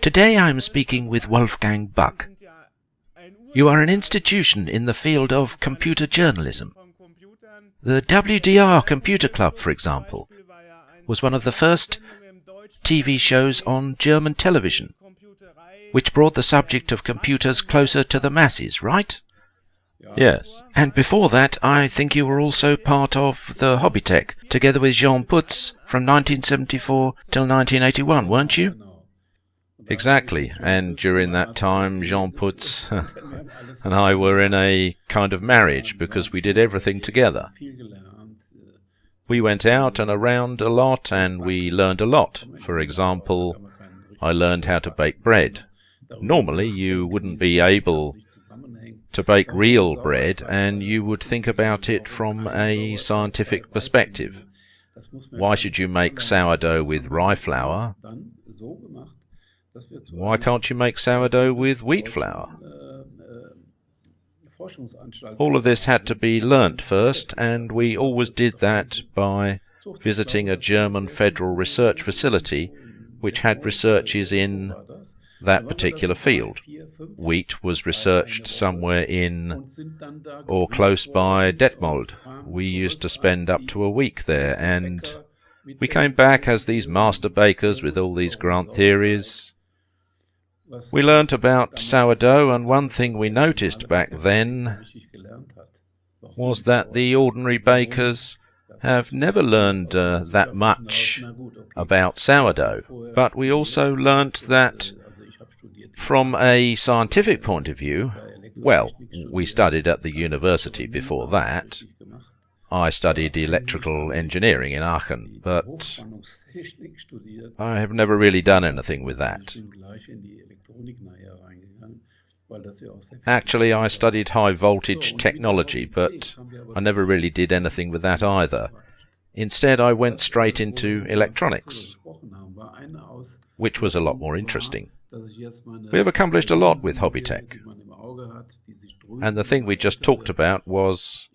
Today I am speaking with Wolfgang Back. You are an institution in the field of computer journalism. The WDR Computer Club, for example, was one of the first TV shows on German television, which brought the subject of computers closer to the masses, right? Yes. And before that, I think you were also part of the Hobbythek, together with Jean Puetz, from 1974 till 1981, weren't you? Exactly, and during that time Jean Puetz and I were in a kind of marriage because we did everything together. We went out and around a lot and we learned a lot. For example, I learned how to bake bread. Normally you wouldn't be able to bake real bread and you would think about it from a scientific perspective. Why should you make sourdough with rye flour? Why can't you make sourdough with wheat flour? All of this had to be learnt first, and we always did that by visiting a German federal research facility which had researches in that particular field. Wheat was researched somewhere in or close by Detmold. We used to spend up to a week there, and we came back as these master bakers with all these grand theories. We learnt about sourdough, and one thing we noticed back then was that the ordinary bakers have never learned that much about sourdough. But we also learnt that from a scientific point of view, well, we studied at the university before that. I studied electrical engineering in Aachen, but I have never really done anything with that. Actually, I studied high voltage technology, but I never really did anything with that either. Instead, I went straight into electronics, which was a lot more interesting. We have accomplished a lot with Hobbythek, and the thing we just talked about was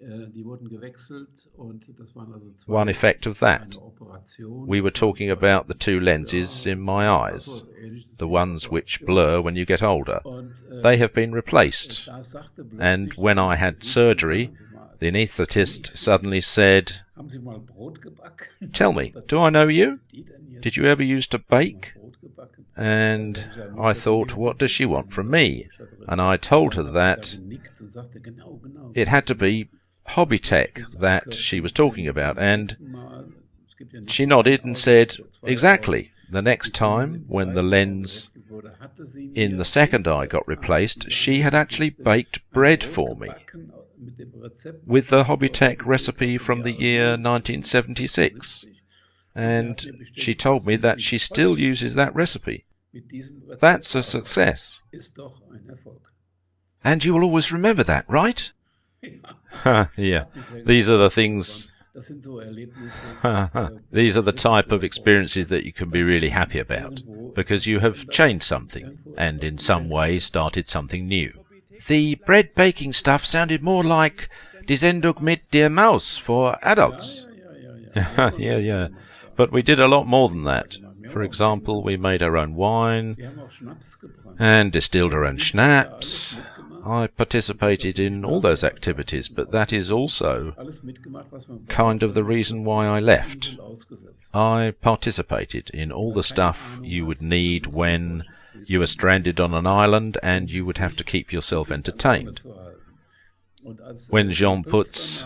one effect of that. We were talking about the two lenses in my eyes, the ones which blur when you get older. They have been replaced, and when I had surgery, the anaesthetist suddenly said, "Tell me, do I know you? Did you ever used to bake?" And I thought, what does she want from me? And I told her that it had to be Hobbythek that she was talking about, and she nodded and said, "Exactly." The next time, when the lens in the second eye got replaced, she had actually baked bread for me with the Hobbythek recipe from the year 1976. And she told me that she still uses that recipe. That's a success. And you will always remember that, right? Yeah. These are the things. These are the type of experiences that you can be really happy about, because you have changed something, and in some way started something new. The bread baking stuff sounded more like Die Sendung mit der Maus for adults. Yeah. But we did a lot more than that. For example, we made our own wine and distilled our own schnapps. I participated in all those activities, but that is also kind of the reason why I left. I participated in all the stuff you would need when you were stranded on an island and you would have to keep yourself entertained. When Jean Puetz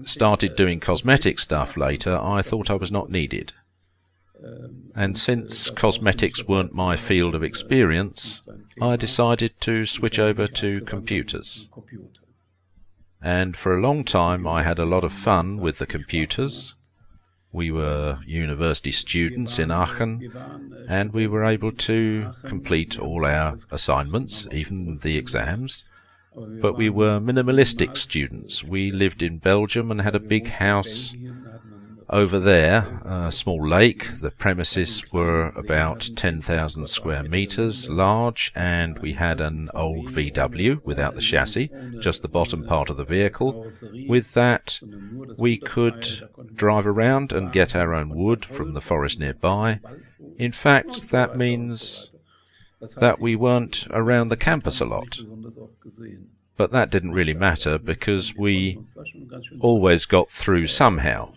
started doing cosmetic stuff later, I thought I was not needed. And since cosmetics weren't my field of experience, I decided to switch over to computers. And for a long time I had a lot of fun with the computers. We were university students in Aachen, and we were able to complete all our assignments, even the exams. But we were minimalistic students. We lived in Belgium and had a big house over there, a small lake. The premises were about 10,000 square meters large, and we had an old VW without the chassis, just the bottom part of the vehicle. With that, we could drive around and get our own wood from the forest nearby. In fact, that means that we weren't around the campus a lot. But that didn't really matter because we always got through somehow.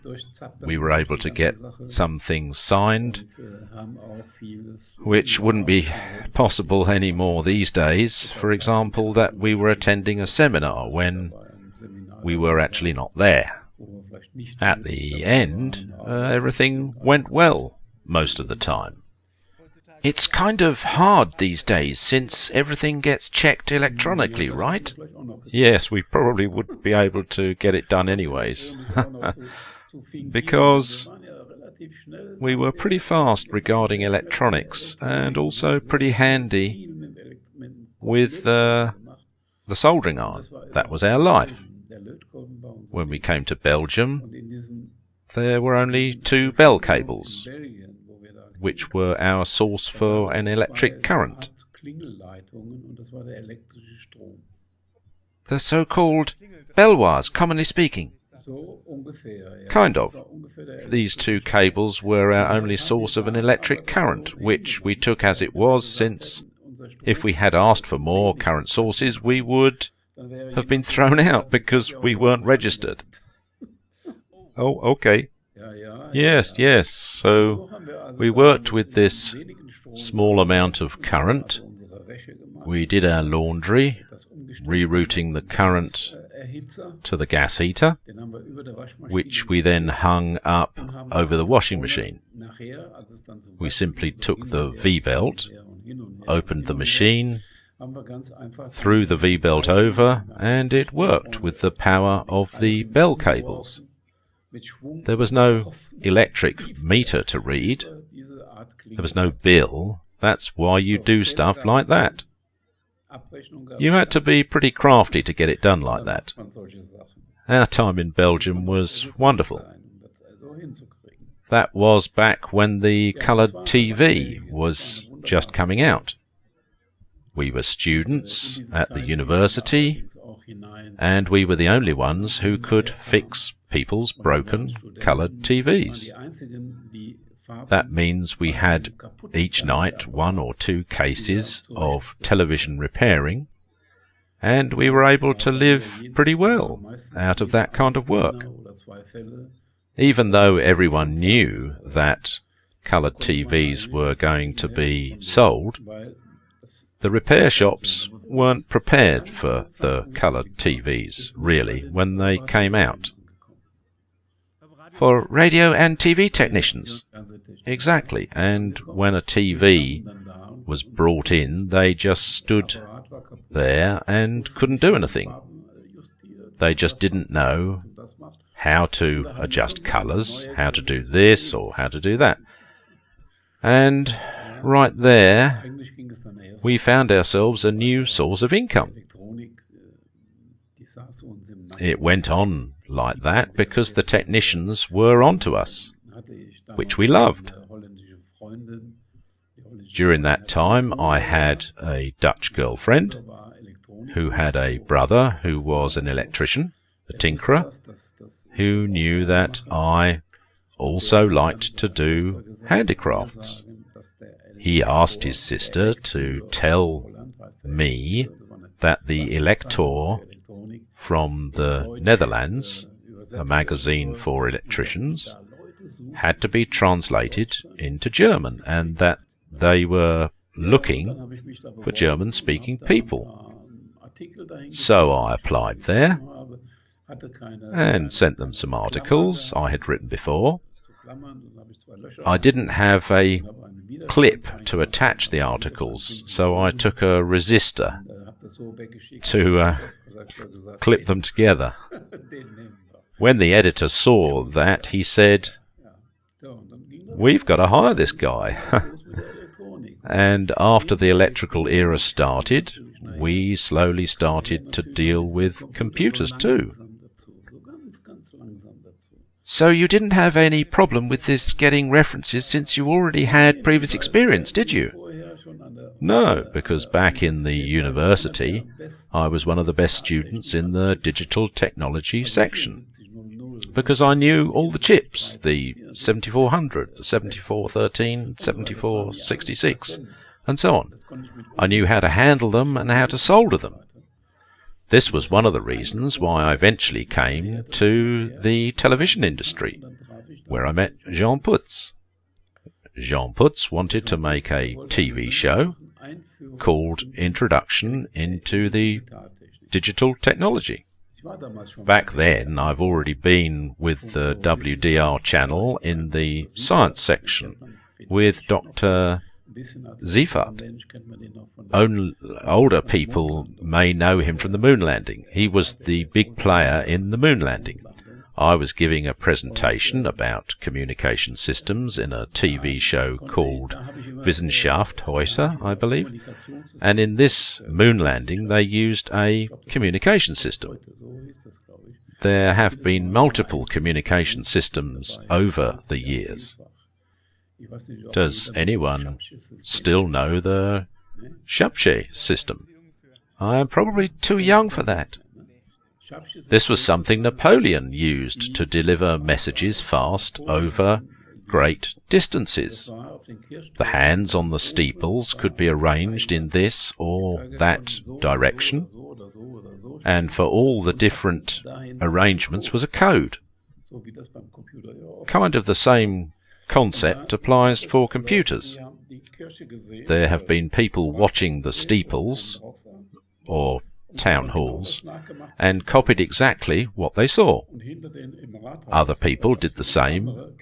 We were able to get some things signed, which wouldn't be possible anymore these days. For example, that we were attending a seminar when we were actually not there. At the end, everything went well most of the time. It's kind of hard these days since everything gets checked electronically, right? Yes, we probably would be able to get it done anyways. Because we were pretty fast regarding electronics and also pretty handy with the soldering iron. That was our life. When we came to Belgium, there were only 2 bell cables, which were our source for an electric current. The so-called bell wires, commonly speaking. Kind of. These 2 cables were our only source of an electric current, which we took as it was, since if we had asked for more current sources, we would have been thrown out because we weren't registered. Oh, okay. Yes, yes. So we worked with this small amount of current. We did our laundry, rerouting the current to the gas heater, which we then hung up over the washing machine. We simply took the V-belt, opened the machine, threw the V-belt over, and it worked with the power of the bell cables. There was no electric meter to read. There was no bill. That's why you do stuff like that. You had to be pretty crafty to get it done like that. Our time in Belgium was wonderful. That was back when the coloured TV was just coming out. We were students at the university, and we were the only ones who could fix people's broken coloured TVs. That means we had each night 1 or 2 cases of television repairing, and we were able to live pretty well out of that kind of work. Even though everyone knew that coloured TVs were going to be sold, the repair shops weren't prepared for the coloured TVs, really, when they came out. For radio and TV technicians. Exactly. And when a TV was brought in, they just stood there and couldn't do anything. They just didn't know how to adjust colours, how to do this or how to do that. And right there, we found ourselves a new source of income. It went on like that because the technicians were onto us, which we loved. During that time, I had a Dutch girlfriend who had a brother who was an electrician, a tinkerer, who knew that I also liked to do handicrafts. He asked his sister to tell me that the Elektor from the Netherlands, a magazine for electricians, had to be translated into German, and that they were looking for German-speaking people. So I applied there and sent them some articles I had written before. I didn't have a clip to attach the articles, so I took a resistor to clip them together. When the editor saw that, he said, "We've got to hire this guy." And after the electrical era started, we slowly started to deal with computers too. So you didn't have any problem with this getting references since you already had previous experience, did you? No, because back in the university, I was one of the best students in the digital technology section. Because I knew all the chips, the 7400, the 7413, 7466, and so on. I knew how to handle them and how to solder them. This was one of the reasons why I eventually came to the television industry, where I met Jean Puetz. Jean Puetz wanted to make a TV show called Introduction into the Digital Technology. Back then, I've already been with the WDR channel in the science section with Dr. Seifert. Older people may know him from the moon landing. He was the big player in the moon landing. I was giving a presentation about communication systems in a TV show called Wissenschaft heute, I believe, and in this moon landing they used a communication system. There have been multiple communication systems over the years. Does anyone still know the club² system? I am probably too young for that. This was something Napoleon used to deliver messages fast over great distances. The hands on the steeples could be arranged in this or that direction, and for all the different arrangements was a code. Kind of the same concept applies for computers. There have been people watching the steeples, or town halls, and copied exactly what they saw. Other people did the same,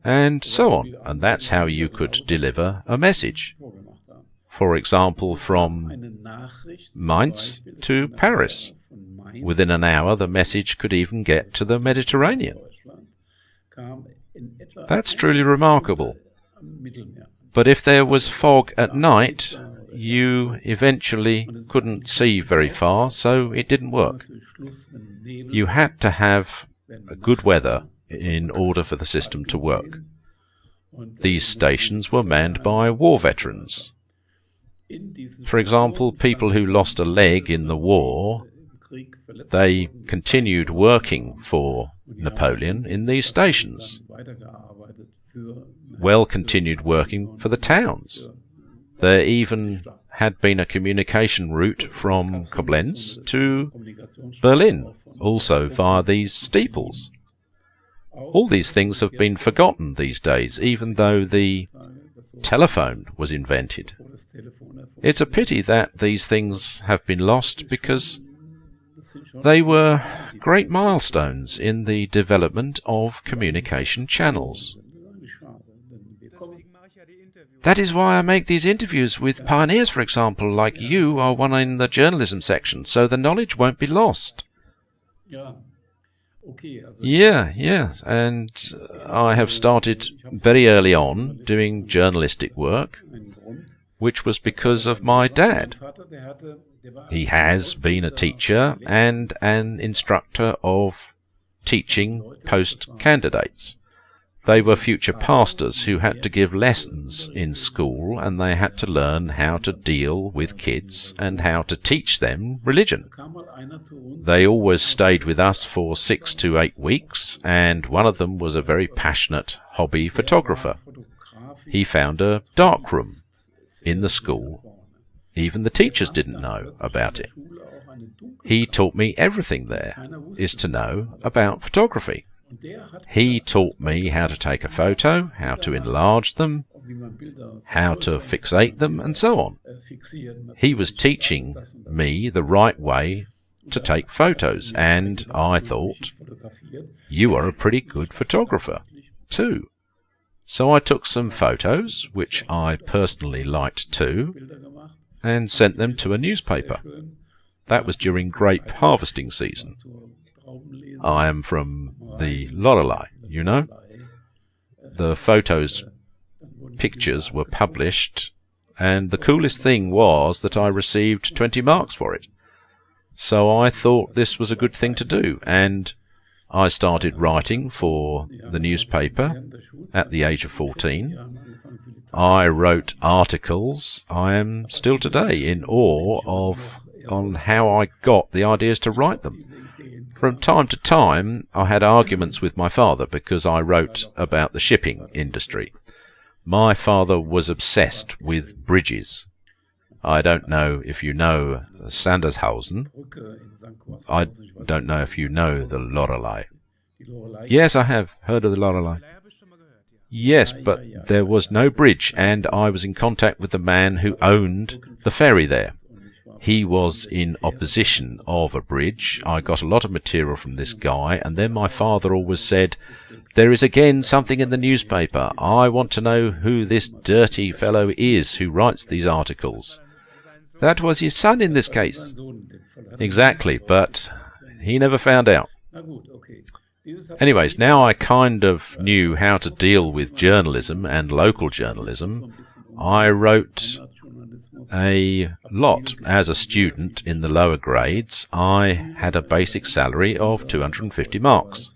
and so on, and that's how you could deliver a message. For example, from Mainz to Paris. Within an hour the message could even get to the Mediterranean. That's truly remarkable. But if there was fog at night, you eventually couldn't see very far, so it didn't work. You had to have good weather in order for the system to work. These stations were manned by war veterans. For example, people who lost a leg in the war, they continued working for Napoleon in these stations. Well, continued working for the towns. There even had been a communication route from Koblenz to Berlin, also via these steeples. All these things have been forgotten these days, even though the telephone was invented. It's a pity that these things have been lost, because they were great milestones in the development of communication channels. That is why I make these interviews with pioneers, for example, like you are one in the journalism section, so the knowledge won't be lost. Yeah, and I have started very early on doing journalistic work, which was because of my dad. He has been a teacher and an instructor of teaching post-candidates. They were future pastors who had to give lessons in school, and they had to learn how to deal with kids and how to teach them religion. They always stayed with us for 6 to 8 weeks, and one of them was a very passionate hobby photographer. He found a darkroom in the school. Even the teachers didn't know about it. He taught me everything there is to know about photography. He taught me how to take a photo, how to enlarge them, how to fixate them, and so on. He was teaching me the right way to take photos, and I thought, you are a pretty good photographer, too. So I took some photos, which I personally liked too, and sent them to a newspaper. That was during grape harvesting season. I am from the Lorelei, you know. The pictures were published, and the coolest thing was that I received 20 marks for it. So I thought this was a good thing to do, and I started writing for the newspaper at the age of 14. I wrote articles. I am still today in awe on how I got the ideas to write them. From time to time, I had arguments with my father because I wrote about the shipping industry. My father was obsessed with bridges. I don't know if you know Sandershausen. I don't know if you know the Lorelei. Yes, I have heard of the Lorelei. Yes, but there was no bridge, and I was in contact with the man who owned the ferry there. He was in opposition of a bridge. I got a lot of material from this guy, and then my father always said, "There is again something in the newspaper. I want to know who this dirty fellow is who writes these articles." That was his son in this case. Exactly, but he never found out. Anyways, now I kind of knew how to deal with journalism and local journalism. I wrote a lot as a student in the lower grades. I had a basic salary of 250 marks.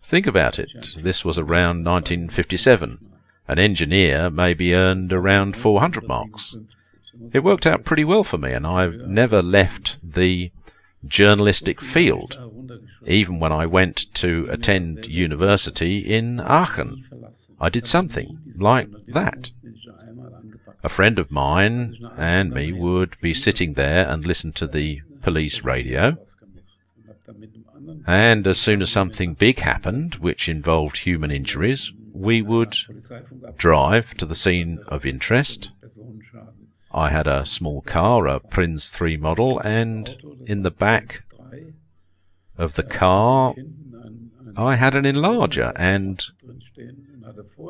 Think about it. This was around 1957. An engineer maybe earned around 400 marks. It worked out pretty well for me, and I've never left the journalistic field, even when I went to attend university in Aachen. I did something like that. A friend of mine and me would be sitting there and listen to the police radio, and as soon as something big happened, which involved human injuries, we would drive to the scene of interest. I had a small car, a Prinz 3 model, and in the back of the car I had an enlarger and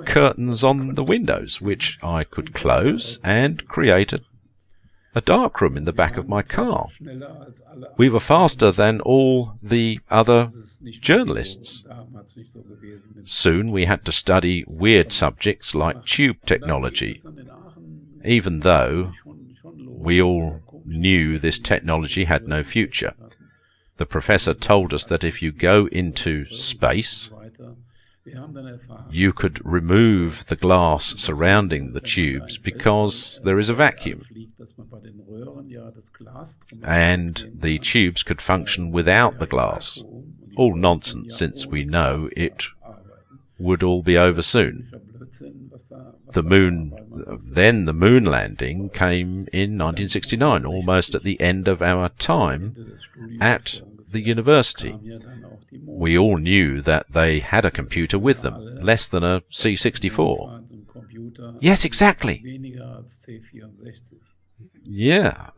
curtains on the windows, which I could close and create a darkroom in the back of my car. We were faster than all the other journalists. Soon we had to study weird subjects like tube technology, even though we all knew this technology had no future. The professor told us that if you go into space, you could remove the glass surrounding the tubes because there is a vacuum, and the tubes could function without the glass. All nonsense, since we know it would all be over soon. The moon landing came in 1969, almost at the end of our time at the university. We all knew that they had a computer with them, less than a C64. Yes, exactly. Yeah,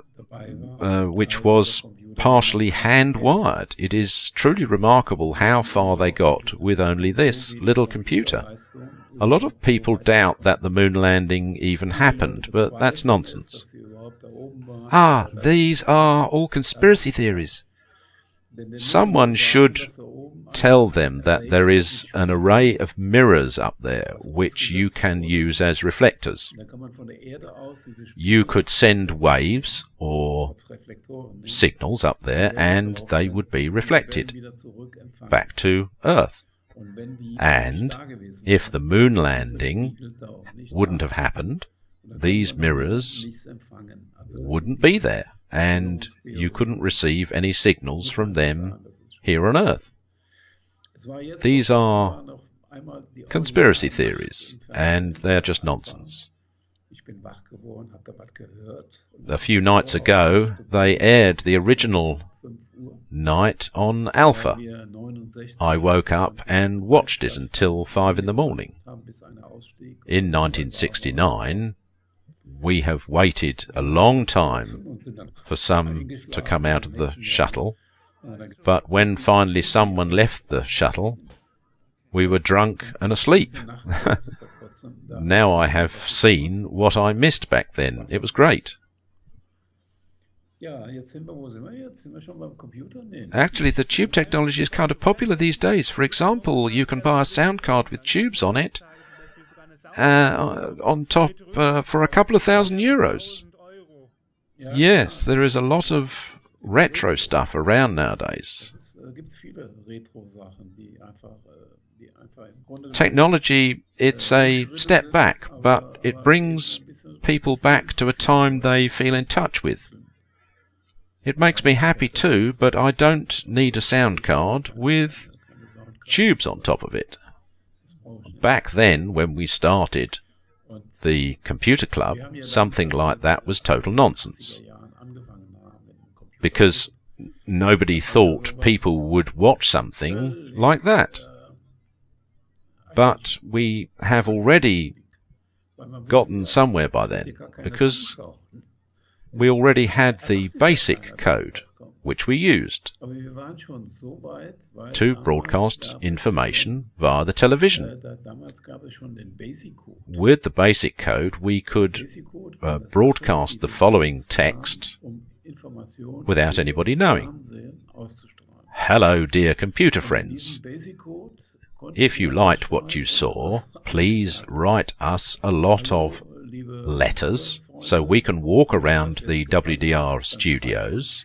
which was partially hand-wired. It is truly remarkable how far they got with only this little computer. A lot of people doubt that the moon landing even happened, but that's nonsense. Ah, these are all conspiracy theories. Someone should tell them that there is an array of mirrors up there which you can use as reflectors. You could send waves or signals up there and they would be reflected back to Earth. And if the moon landing wouldn't have happened, these mirrors wouldn't be there, and you couldn't receive any signals from them here on Earth. These are conspiracy theories, and they're just nonsense. A few nights ago, they aired the original night on Alpha. I woke up and watched it until 5 in the morning. In 1969, we have waited a long time for some to come out of the shuttle, but when finally someone left the shuttle, we were drunk and asleep. Now I have seen what I missed back then. It was great. Actually, the tube technology is kind of popular these days. For example, you can buy a sound card with tubes on it, on top, for a couple of €1,000. Yes, there is a lot of retro stuff around nowadays. Technology, it's a step back, but it brings people back to a time they feel in touch with. It makes me happy too, but I don't need a sound card with tubes on top of it. Back then, when we started, the computer club, something like that was total nonsense, because nobody thought people would watch something like that. But we have already gotten somewhere by then, because we already had the basic code, which we used to broadcast information via the television. With the basic code, we could broadcast the following text without anybody knowing. Hello, dear computer friends. If you liked what you saw, please write us a lot of letters so we can walk around the WDR studios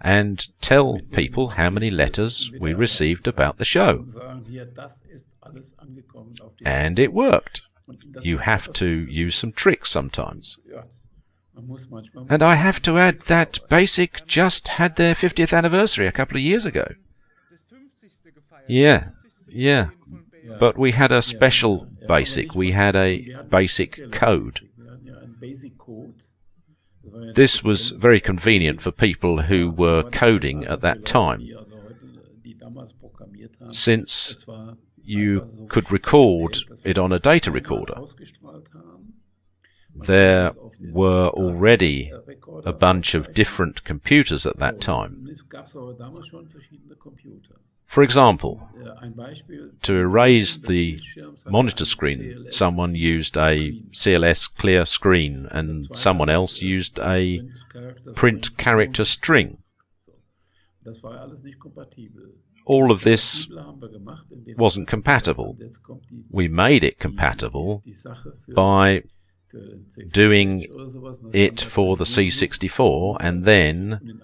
and tell people how many letters we received about the show. And it worked. You have to use some tricks sometimes. And I have to add that BASIC just had their 50th anniversary a couple of years ago. Yeah. But we had a special BASIC. We had a BASIC code. This was very convenient for people who were coding at that time, since you could record it on a data recorder. There were already a bunch of different computers at that time. For example, to erase the monitor screen, someone used a CLS clear screen and someone else used a print character string. All of this wasn't compatible. We made it compatible by doing it for the C64, and then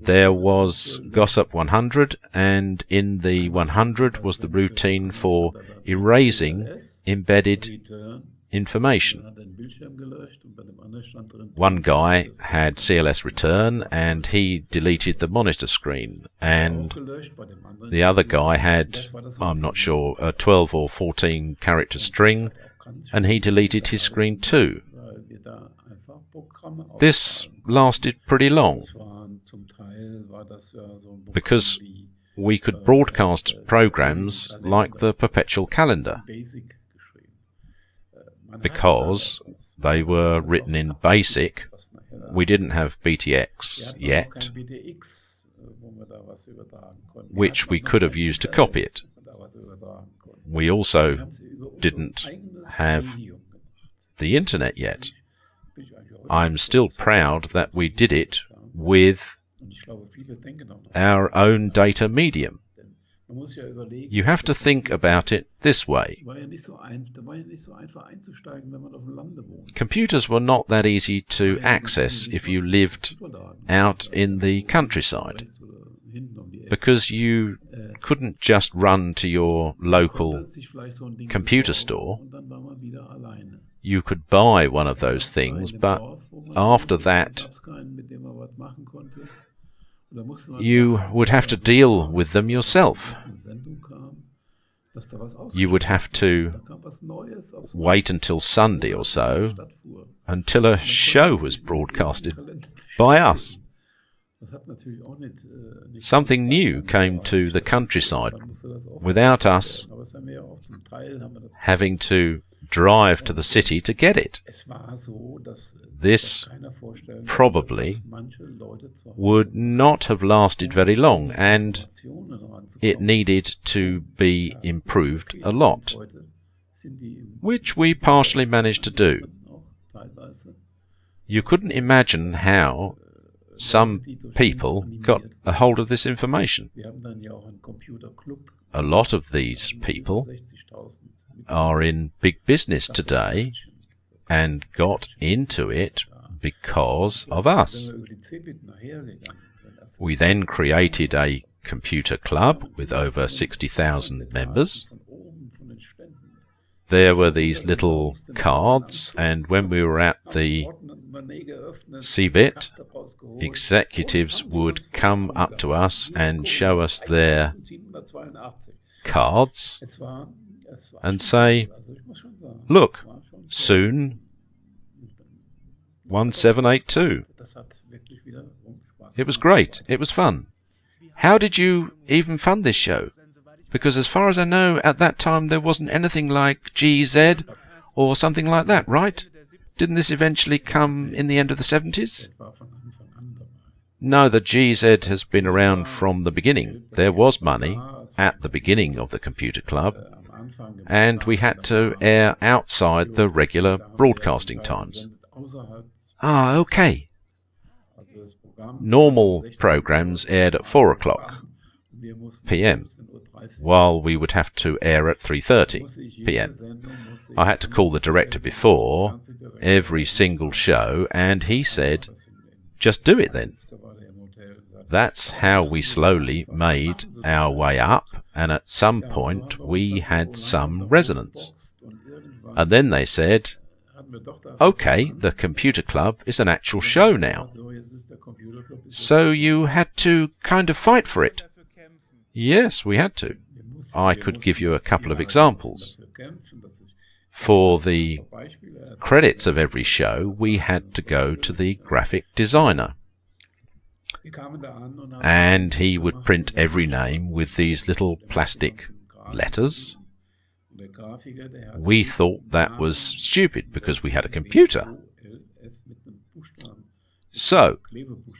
there was GOSSUP 100, and in the 100 was the routine for erasing embedded information. One guy had CLS return and he deleted the monitor screen, and the other guy had, I'm not sure, a 12 or 14 character string, and he deleted his screen too. This lasted pretty long, because we could broadcast programs like the Perpetual Calendar, because they were written in BASIC. We didn't have BTX yet, which we could have used to copy it. We also didn't have the internet yet. I'm still proud that we did it with our own data medium. You have to think about it this way. Computers were not that easy to access if you lived out in the countryside, because you couldn't just run to your local computer store. You could buy one of those things, but after that you would have to deal with them yourself. You would have to wait until Sunday or so until a show was broadcasted by us. Something new came to the countryside without us having to drive to the city to get it. This probably would not have lasted very long, and it needed to be improved a lot, which we partially managed to do. You couldn't imagine how some people got a hold of this information. A lot of these people are in big business today and got into it because of us. We then created a computer club with over 60,000 members. There were these little cards, and when we were at the CeBIT, executives would come up to us and show us their cards and say, "Look, soon 1782. It was great. It was fun. How did you even fund this show? Because as far as I know, at that time there wasn't anything like GZ or something like that, right? Didn't this eventually come in the end of the 70s? No, the GZ has been around from the beginning. There was money at the beginning of the computer club, and we had to air outside the regular broadcasting times. Ah, okay. Normal programs aired at 4 o'clock p.m., while we would have to air at 3:30 p.m. I had to call the director before every single show, and he said, just do it then. That's how we slowly made our way up, and at some point we had some resonance. And then they said, okay, the computer club is an actual show now. So you had to kind of fight for it. Yes, we had to. I could give you a couple of examples. For the credits of every show, we had to go to the graphic designer. And he would print every name with these little plastic letters. We thought that was stupid because we had a computer. So,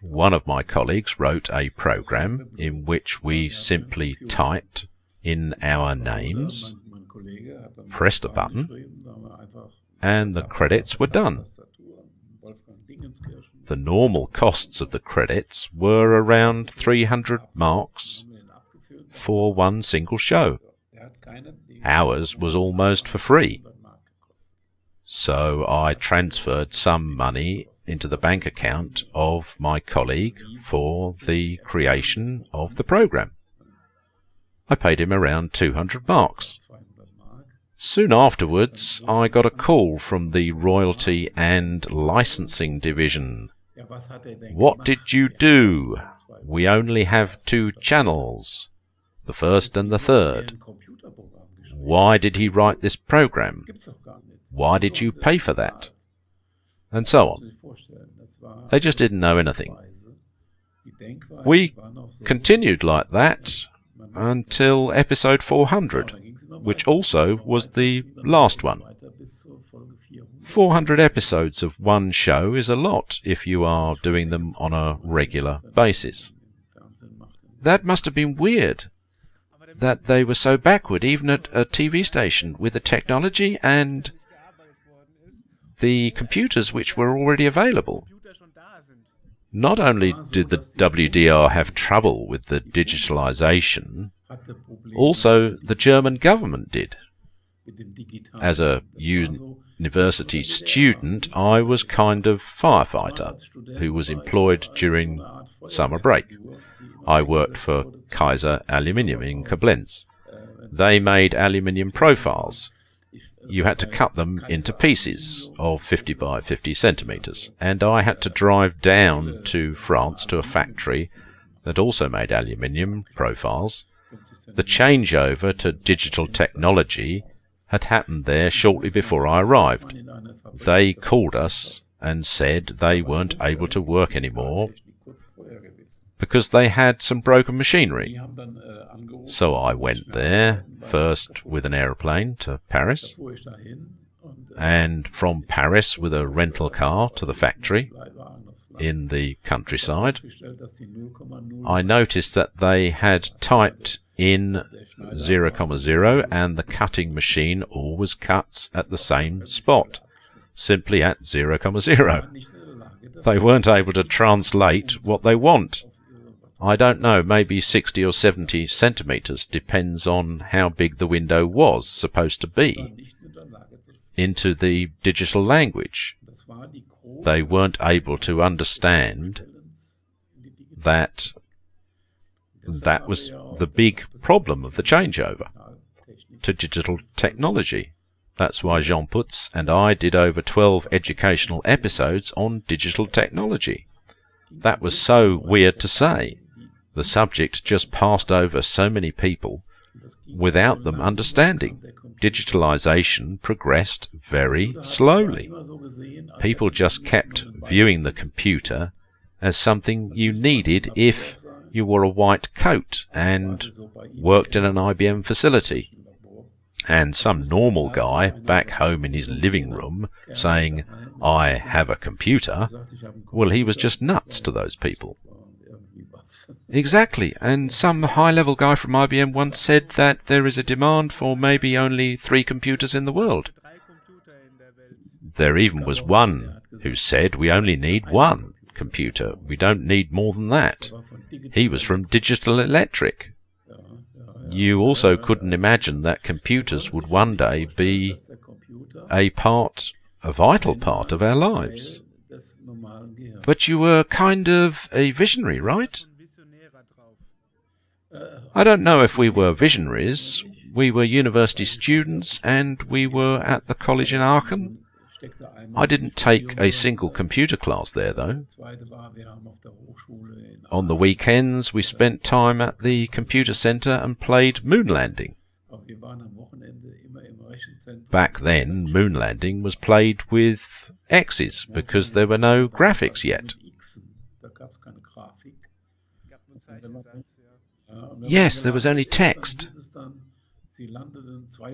one of my colleagues wrote a program in which we simply typed in our names, pressed a button, and the credits were done. The normal costs of the credits were around 300 marks for one single show. Ours was almost for free. So I transferred some money into the bank account of my colleague for the creation of the program. I paid him around 200 marks. Soon afterwards, I got a call from the Royalty and Licensing Division. What did you do? We only have 2 channels, the first and the third. Why did he write this program? Why did you pay for that? And so on. They just didn't know anything. We continued like that until episode 400, which also was the last one. 400 episodes of one show is a lot if you are doing them on a regular basis. That must have been weird, that they were so backward, even at a TV station, with the technology and the computers which were already available. Not only did the WDR have trouble with the digitalization, also the German government did. As a university student, I was kind of firefighter who was employed during summer break. I worked for Kaiser Aluminium in Koblenz. They made aluminium profiles. You had to cut them into pieces of 50 by 50 centimeters, and I had to drive down to France to a factory that also made aluminium profiles. The changeover to digital technology had happened there shortly before I arrived. They called us and said they weren't able to work anymore because they had some broken machinery. So I went there, first with an aeroplane to Paris, and from Paris with a rental car to the factory in the countryside. I noticed that they had typed in 0,0 and the cutting machine always cuts at the same spot, simply at 0,0. They weren't able to translate what they want. I don't know, maybe 60 or 70 centimeters, depends on how big the window was supposed to be, into the digital language. They weren't able to understand that that was the big problem of the changeover to digital technology. That's why Jean Puetz and I did over 12 educational episodes on digital technology. That was so weird to say. The subject just passed over so many people without them understanding. Digitalization progressed very slowly. People just kept viewing the computer as something you needed if you wore a white coat and worked in an IBM facility. And some normal guy back home in his living room saying, "I have a computer," well, he was just nuts to those people. Exactly, and some high-level guy from IBM once said that there is a demand for maybe only 3 computers in the world. There even was one who said we only need 1 computer, we don't need more than that. He was from Digital Electric. You also couldn't imagine that computers would one day be a vital part of our lives. But you were kind of a visionary, right? I don't know if we were visionaries. We were university students and we were at the college in Aachen. I didn't take a single computer class there, though. On the weekends, we spent time at the computer center and played moon landing. Back then, moon landing was played with X's because there were no graphics yet. Yes, there was only text.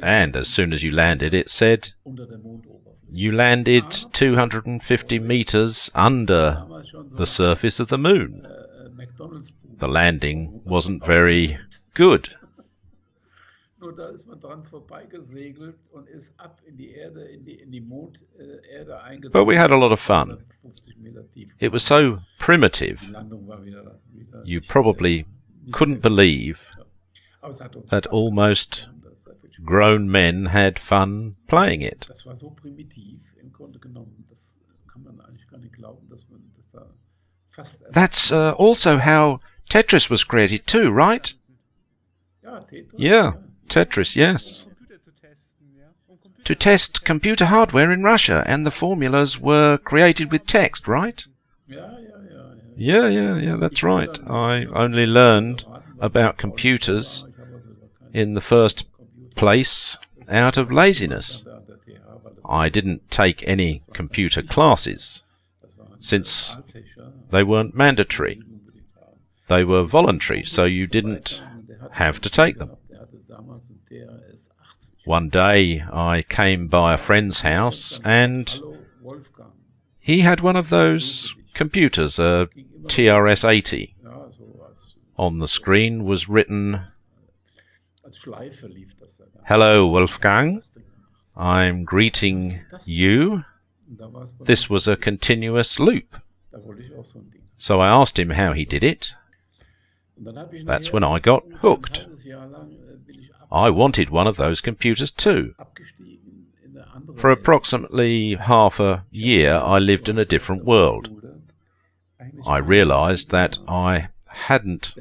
And as soon as you landed, it said, "You landed 250 meters under the surface of the moon." The landing wasn't very good. But we had a lot of fun. It was so primitive, you probably couldn't believe that almost grown men had fun playing it. That's also how Tetris was created too, right? Yeah, Tetris, yes. To test computer hardware in Russia, and the formulas were created with text, right? Yeah, that's right. I only learned about computers in the first place out of laziness. I didn't take any computer classes, since they weren't mandatory. They were voluntary, so you didn't have to take them. One day I came by a friend's house and he had one of those computers, a TRS-80. On the screen was written, "Hello, Wolfgang. I'm greeting you." This was a continuous loop. So I asked him how he did it. That's when I got hooked. I wanted one of those computers too. For approximately half a year I lived in a different world. I realized that I hadn't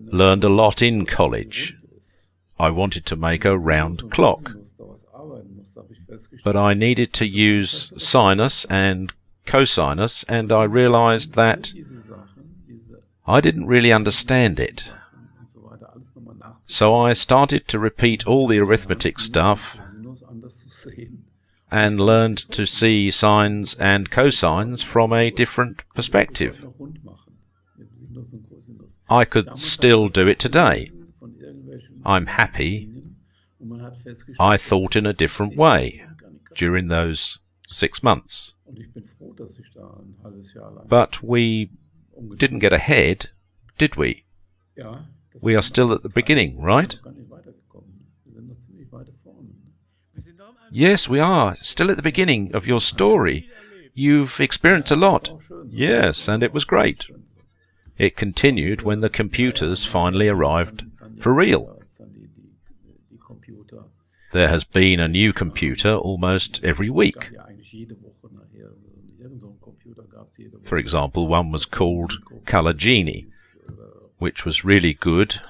learned a lot in college. I wanted to make a round clock. But I needed to use sinus and cosinus, and I realized that I didn't really understand it. So I started to repeat all the arithmetic stuff and learned to see sines and cosines from a different perspective. I could still do it today. I'm happy I thought in a different way during those 6 months. But we didn't get ahead, did we? We are still at the beginning, right? Yes, we are. Still at the beginning of your story. You've experienced a lot. Yes, and it was great. It continued when the computers finally arrived for real. There has been a new computer almost every week. For example, one was called Color Genie, which was really good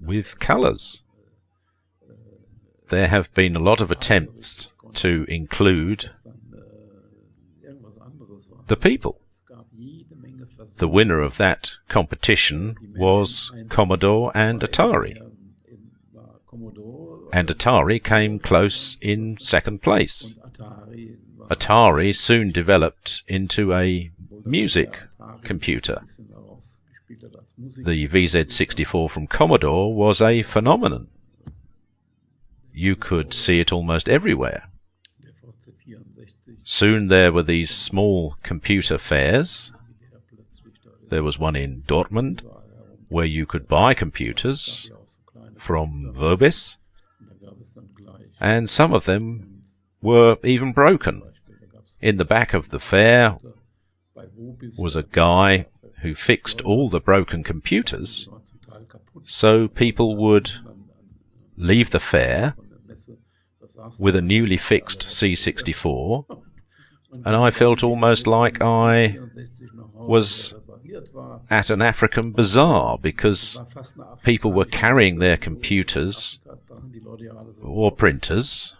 with colors. There have been a lot of attempts to include the people. The winner of that competition was Commodore and Atari. and Atari came close in second place. Atari soon developed into a music computer. The VZ64 from Commodore was a phenomenon. You could see it almost everywhere. Soon there were these small computer fairs. There was one in Dortmund where you could buy computers from Vobis, and some of them were even broken. In the back of the fair was a guy who fixed all the broken computers, so people would leave the fair with a newly fixed C64, and I felt almost like I was at an African bazaar, because people were carrying their computers or printers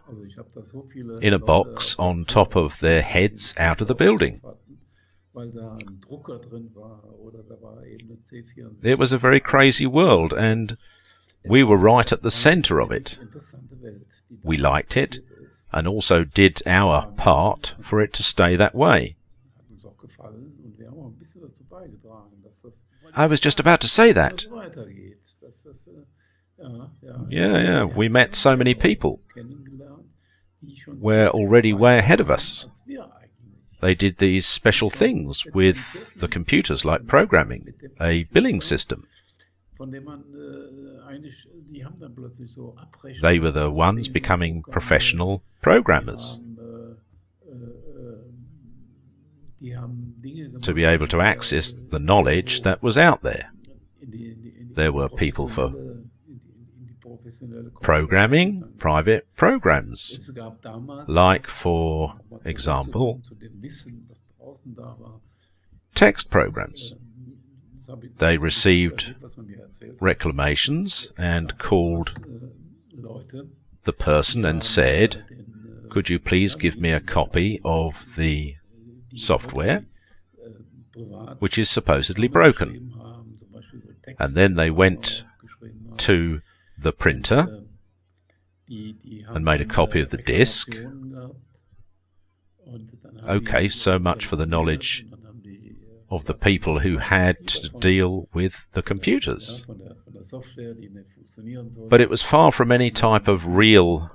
in a box on top of their heads out of the building. It was a very crazy world, and we were right at the centre of it. We liked it, and also did our part for it to stay that way. I was just about to say that. Yeah, we met so many people. Were already way ahead of us. They did these special things with the computers, like programming, a billing system. They were the ones becoming professional programmers, to be able to access the knowledge that was out there. There were people for programming private programs, like, for example, text programs. They received reclamations and called the person and said, "Could you please give me a copy of the software which is supposedly broken?" And then they went to the printer and made a copy of the disk. Okay, so much for the knowledge of the people who had to deal with the computers. But it was far from any type of real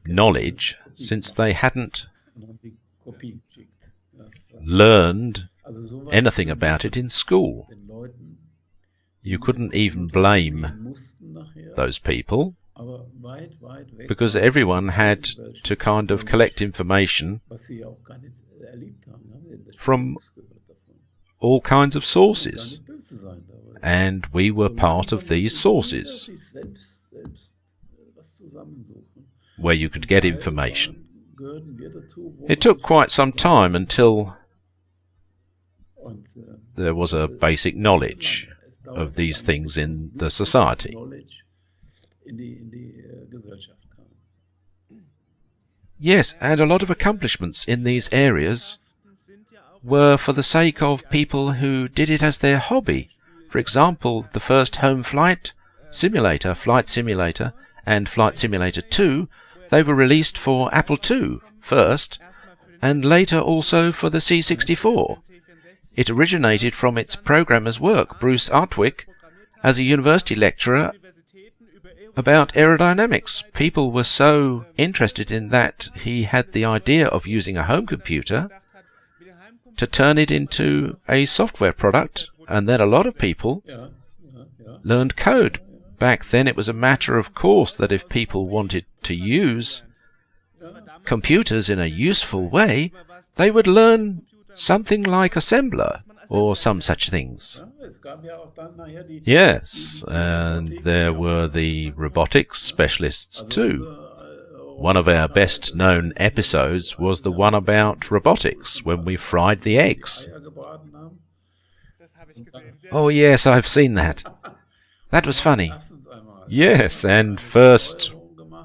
knowledge, since they hadn't learned anything about it in school. You couldn't even blame those people, because everyone had to kind of collect information from all kinds of sources, and we were part of these sources where you could get information. It took quite some time until there was a basic knowledge of these things in the society. Yes, and a lot of accomplishments in these areas were for the sake of people who did it as their hobby. For example, the first home flight simulator, Flight Simulator, and Flight Simulator 2, they were released for Apple II first, and later also for the C64. It originated from its programmer's work, Bruce Artwick, as a university lecturer about aerodynamics. People were so interested in that he had the idea of using a home computer to turn it into a software product, and then a lot of people learned code. Back then it was a matter of course that if people wanted to use computers in a useful way, they would learn something like assembler or some such things. Yes, and there were the robotics specialists too. One of our best known episodes was the one about robotics, when we fried the eggs. Oh yes, I've seen that. That was funny. Yes, and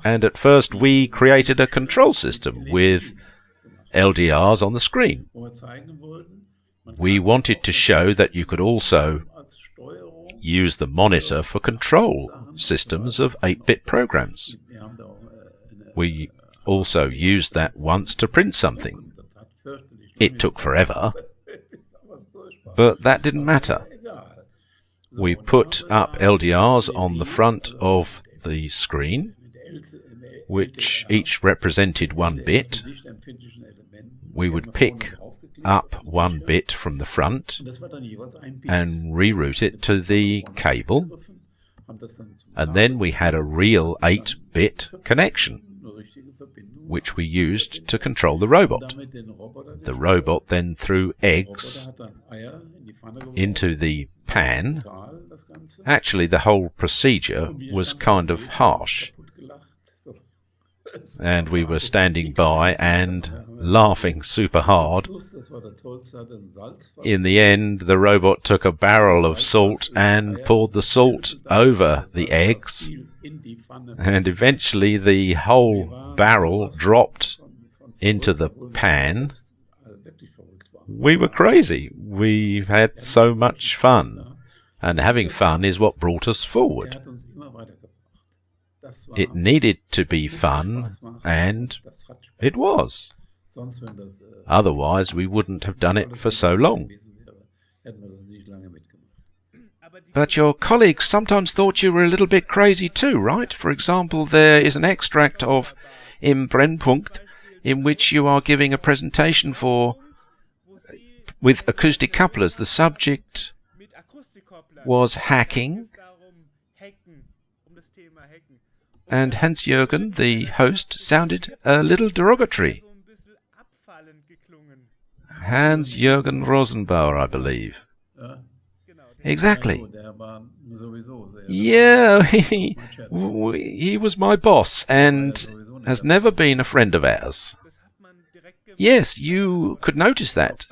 at first we created a control system with LDRs on the screen. We wanted to show that you could also use the monitor for control systems of 8-bit programs. We also used that once to print something. It took forever, but that didn't matter. We put up LDRs on the front of the screen, which each represented 1 bit. We would pick up 1 bit from the front and reroute it to the cable, and then we had a real 8-bit connection, which we used to control the robot. The robot then threw eggs into the pan. Actually, the whole procedure was kind of harsh, and we were standing by and laughing super hard. In the end, the robot took a barrel of salt and poured the salt over the eggs, and eventually the whole barrel dropped into the pan. We were crazy. We had so much fun, and having fun is what brought us forward. It needed to be fun, and it was. Otherwise, we wouldn't have done it for so long. But your colleagues sometimes thought you were a little bit crazy too, right? For example, there is an extract of Im Brennpunkt in which you are giving a presentation with acoustic couplers. The subject was hacking, and Hans-Jürgen, the host, sounded a little derogatory. Hans-Jürgen Rosenbauer, I believe. Exactly. Yeah, he was my boss and has never been a friend of ours. Yes, you could notice that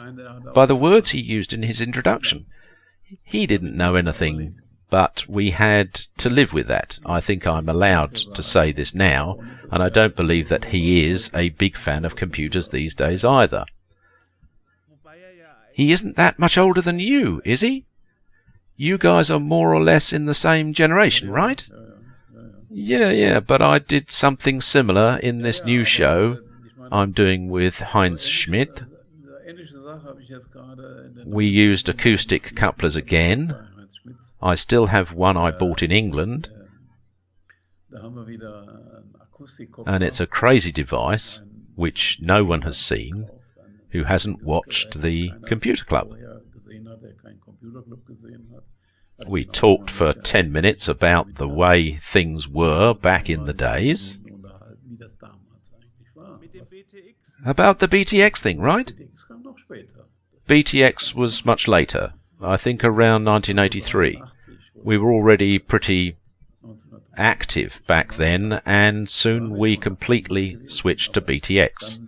by the words he used in his introduction. He didn't know anything, but we had to live with that. I think I'm allowed to say this now, and I don't believe that he is a big fan of computers these days either. He isn't that much older than you, is he? You guys are more or less in the same generation, right? Yeah, but I did something similar in this new show I'm doing with Heinz Schmidt. We used acoustic couplers again. I still have one I bought in England, and it's a crazy device which no one has seen who hasn't watched the Computer Club. We talked for 10 minutes about the way things were back in the days. About the BTX thing, right? BTX was much later, I think around 1983. We were already pretty active back then, and soon we completely switched to BTX.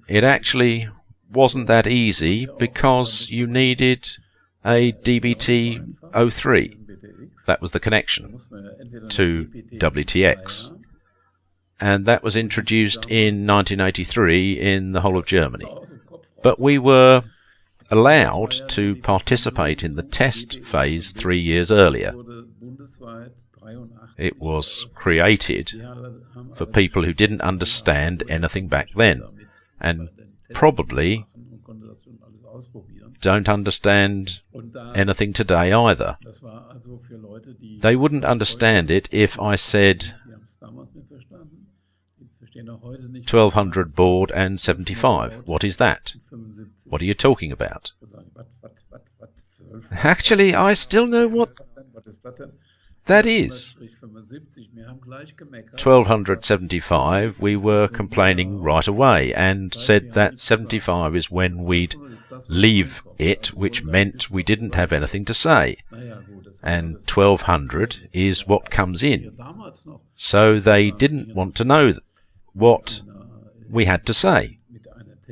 It actually wasn't that easy because you needed a DBT03. That was the connection to WTX. And that was introduced in 1983 in the whole of Germany. But we were allowed to participate in the test phase 3 years earlier. It was created for people who didn't understand anything back then, and probably don't understand anything today either. They wouldn't understand it if I said 1200 baud and 75. What is that? What are you talking about? Actually, I still know what that is. 1275, we were complaining right away and said that 75 is when we'd leave it, which meant we didn't have anything to say. And 1200 is what comes in. So they didn't want to know what we had to say.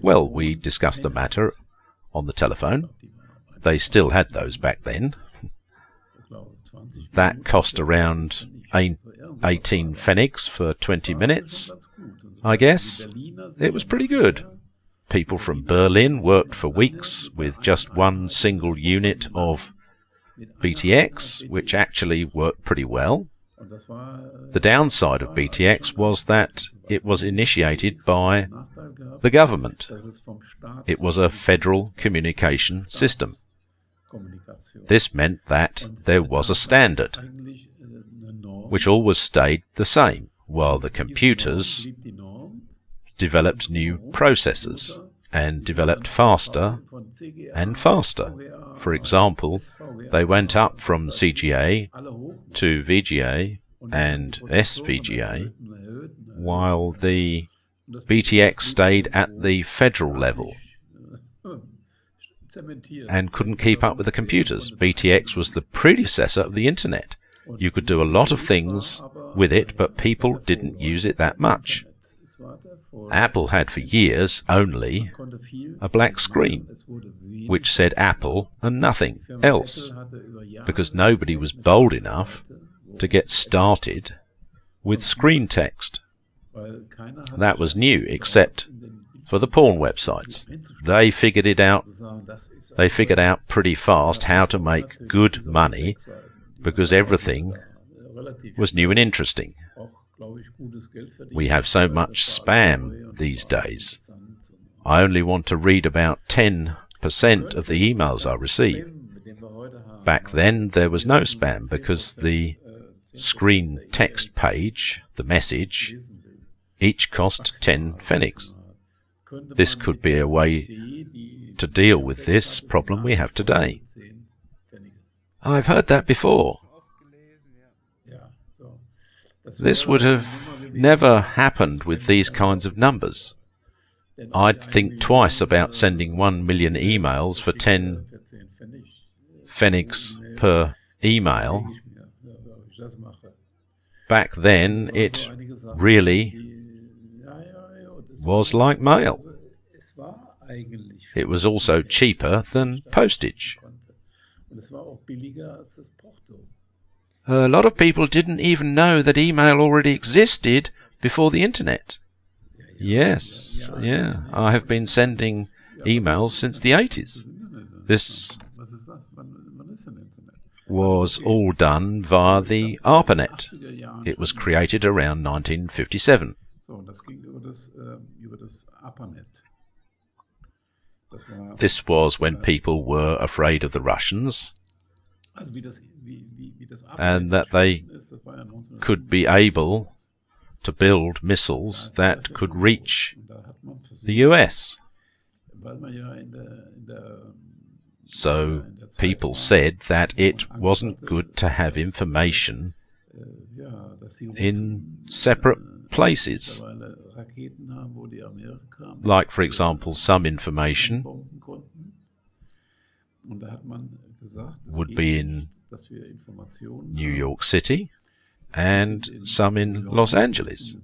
Well, we discussed the matter on the telephone. They still had those back then. That cost around 18 pfennigs for 20 minutes, I guess. It was pretty good. People from Berlin worked for weeks with just one single unit of BTX, which actually worked pretty well. The downside of BTX was that it was initiated by the government. It was a federal communication system. This meant that there was a standard, which always stayed the same, while the computers developed new processors and developed faster and faster. For example, they went up from CGA to VGA and SVGA, while the BTX stayed at the federal level and couldn't keep up with the computers. BTX was the predecessor of the Internet. You could do a lot of things with it, but people didn't use it that much. Apple had for years only a black screen, which said Apple and nothing else, because nobody was bold enough to get started with screen text. That was new, except for the porn websites. They figured it out. They figured out pretty fast how to make good money, because everything was new and interesting. We have so much spam these days. I only want to read about 10% of the emails I receive. Back then there was no spam, because the screen text page, the message, each cost 10 pfennigs. This could be a way to deal with this problem we have today. I've heard that before. This would have never happened with these kinds of numbers. I'd think twice about sending 1 million emails for 10 pfennigs per email. Back then, it really was like mail. It was also cheaper than postage. A lot of people didn't even know that email already existed before the Internet. Yes, yeah, I have been sending emails since the 80s. This was all done via the ARPANET. It was created around 1957. This was when people were afraid of the Russians, and that they could be able to build missiles that could reach the US. So people said that it wasn't good to have information in separate places. Like, for example, some information would be in New York City and some in Los Angeles.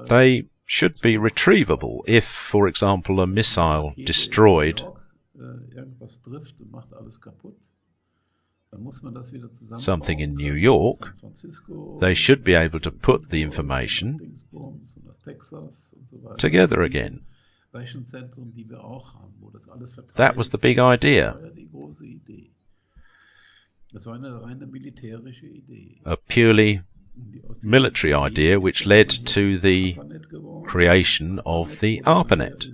They should be retrievable if, for example, a missile destroyed something in New York. They should be able to put the information together again. That was the big idea. A purely military idea which led to the creation of the ARPANET,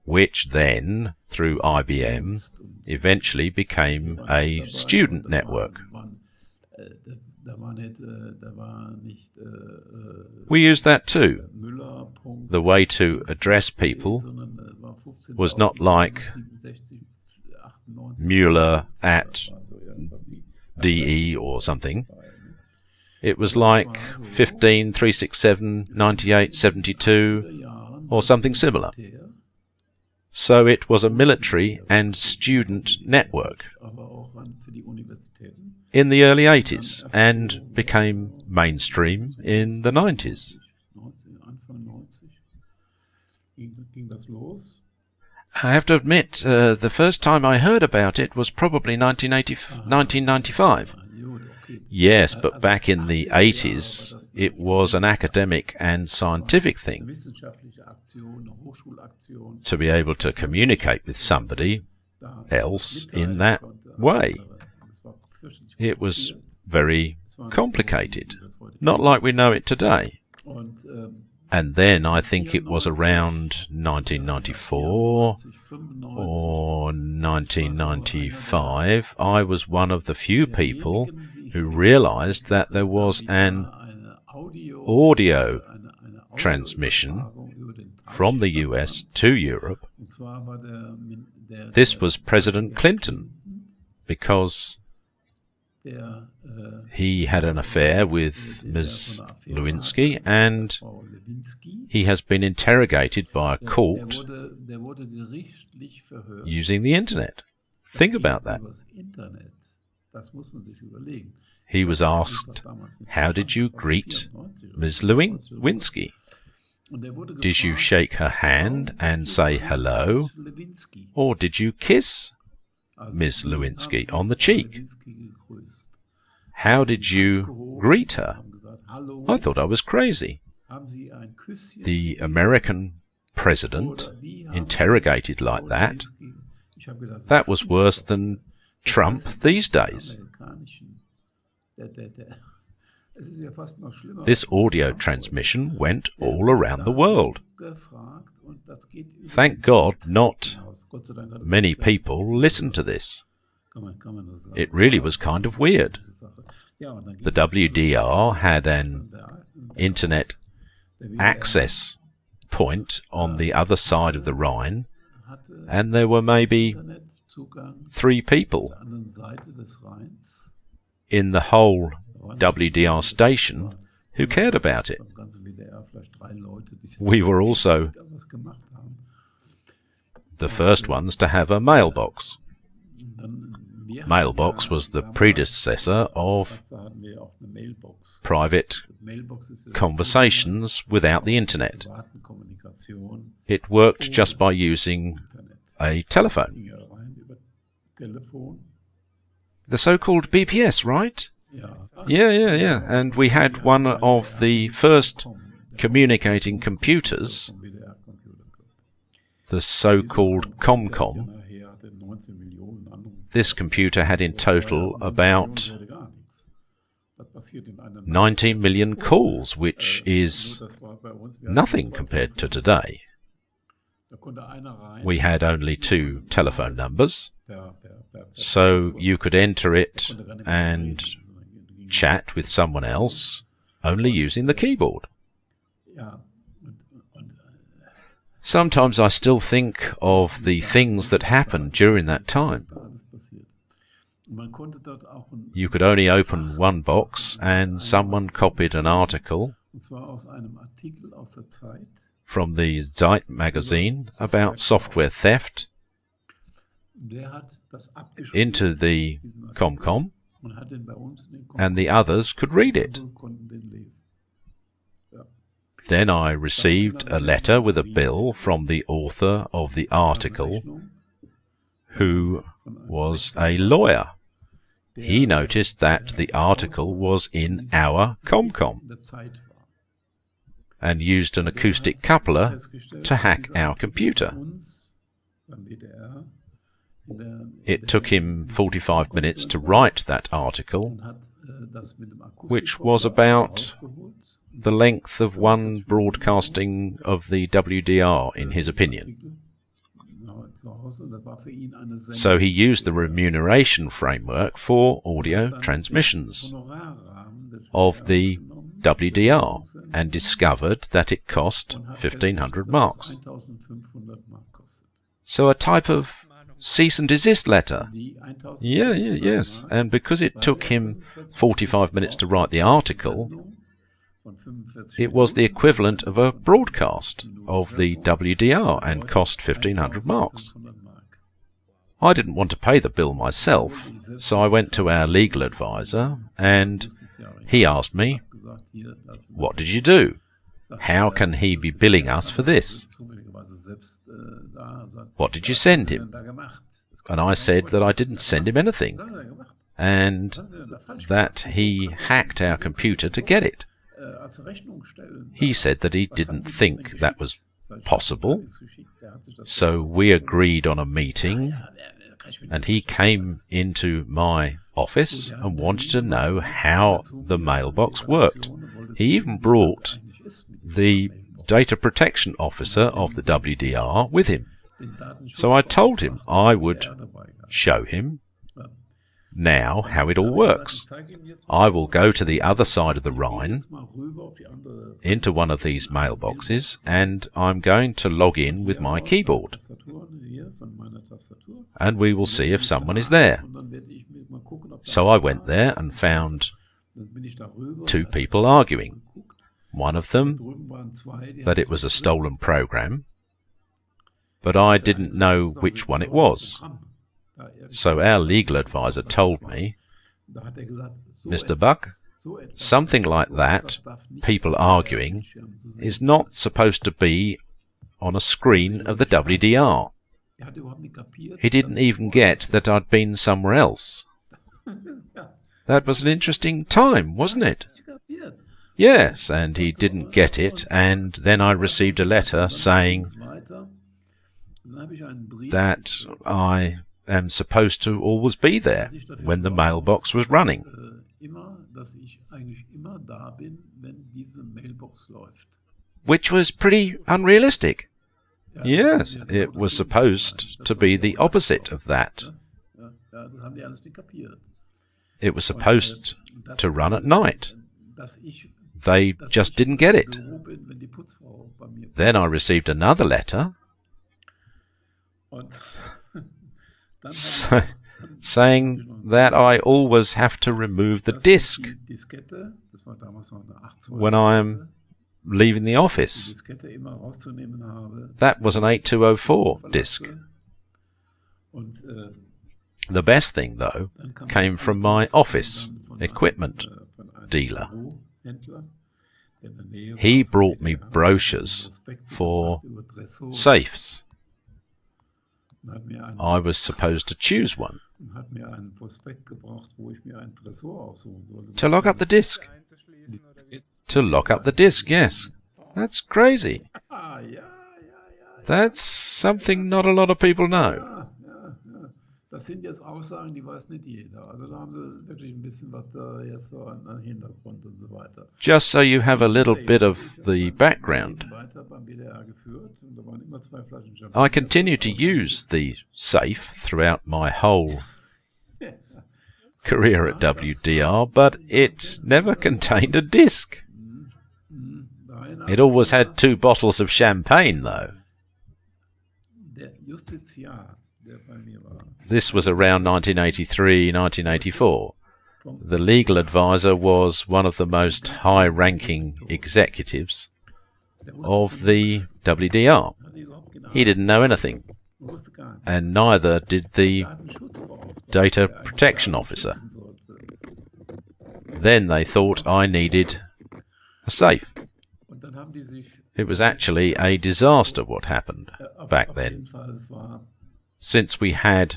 which then, through IBM, eventually became a student network. We used that too. The way to address people was not like Mueller at DE or something. It was like 15 367 98 72 or something similar. So it was a military and student network in the early 80s and became mainstream in the 90s. I have to admit, the first time I heard about it was probably 1995. Yes, but back in the 80s, it was an academic and scientific thing to be able to communicate with somebody else in that way. It was very complicated, not like we know it today. And then I think it was around 1994 or 1995, I was one of the few people who realized that there was an audio transmission from the US to Europe. This was President Clinton, because he had an affair with Ms. Lewinsky, and he has been interrogated by a court using the internet. Think about that. He was asked, "How did you greet Ms. Lewinsky? Did you shake her hand and say hello, or did you kiss Ms. Lewinsky on the cheek? How did you greet her?" I thought I was crazy. The American president interrogated like that, that was worse than Trump these days. This audio transmission went all around the world. Thank God not many people listened to this. It really was kind of weird. The WDR had an internet access point on the other side of the Rhine, and there were maybe 3 people in the whole WDR station who cared about it. We were also the first ones to have a mailbox. Mailbox was the predecessor of private conversations without the internet. It worked just by using a telephone. The so-called BPS, right? Yeah. And we had one of the first communicating computers, the so-called ComCom. This computer had in total about 19 million calls, which is nothing compared to today. We had only 2 telephone numbers, so you could enter it and chat with someone else only using the keyboard. Sometimes I still think of the things that happened during that time. You could only open one box, and someone copied an article from the Zeit magazine about software theft into the ComCom, and the others could read it. Then I received a letter with a bill from the author of the article, who was a lawyer. He noticed that the article was in our ComCom and used an acoustic coupler to hack our computer. It took him 45 minutes to write that article, which was about the length of one broadcasting of the WDR, in his opinion. So he used the remuneration framework for audio transmissions of the WDR and discovered that it cost 1,500 marks. So a type of cease and desist letter. Yes. And because it took him 45 minutes to write the article, it was the equivalent of a broadcast of the WDR and cost 1,500 marks. I didn't want to pay the bill myself, so I went to our legal advisor and he asked me, "What did you do? How can he be billing us for this? What did you send him?" And I said that I didn't send him anything. and that he hacked our computer to get it. He said that he didn't think that was possible, so we agreed on a meeting, and he came into my office and wanted to know how the mailbox worked. He even brought the data protection officer of the WDR with him. So I told him I would show him now how it all works. I will go to the other side of the Rhine, into one of these mailboxes, and I'm going to log in with my keyboard. And we will see if someone is there. So I went there and found two people arguing. One of them, that it was a stolen program, but I didn't know which one it was. So our legal advisor told me, Mr. Buck, something like that, people arguing, is not supposed to be on a screen of the WDR. He didn't even get that I'd been somewhere else. That was an interesting time, wasn't it? Yes, and he didn't get it, and then I received a letter saying that I am supposed to always be there when the mailbox was running. Which was pretty unrealistic. Yes, it was supposed to be the opposite of that. It was supposed to run at night. They just didn't get it. Then I received another letter saying that I always have to remove the disk when I'm leaving the office. That was an 8204 disk. The best thing, though, came from my office equipment dealer. He brought me brochures for safes. I was supposed to choose one to lock up the disk. To lock up the disk, yes. That's crazy. That's something not a lot of people know. Das sind jetzt Aussagen, die weiß nicht jeder. Also da haben sie wirklich ein bisschen was da jetzt so an Hintergrund und so weiter. Just so you have a little bit of the background. I continued to use the safe throughout my whole career at WDR, but it never contained a disc. It always had 2 bottles of champagne, though. This was around 1983, 1984. The legal advisor was one of the most high-ranking executives of the WDR. He didn't know anything, and neither did the data protection officer. Then they thought I needed a safe. It was actually a disaster what happened back then. Since we had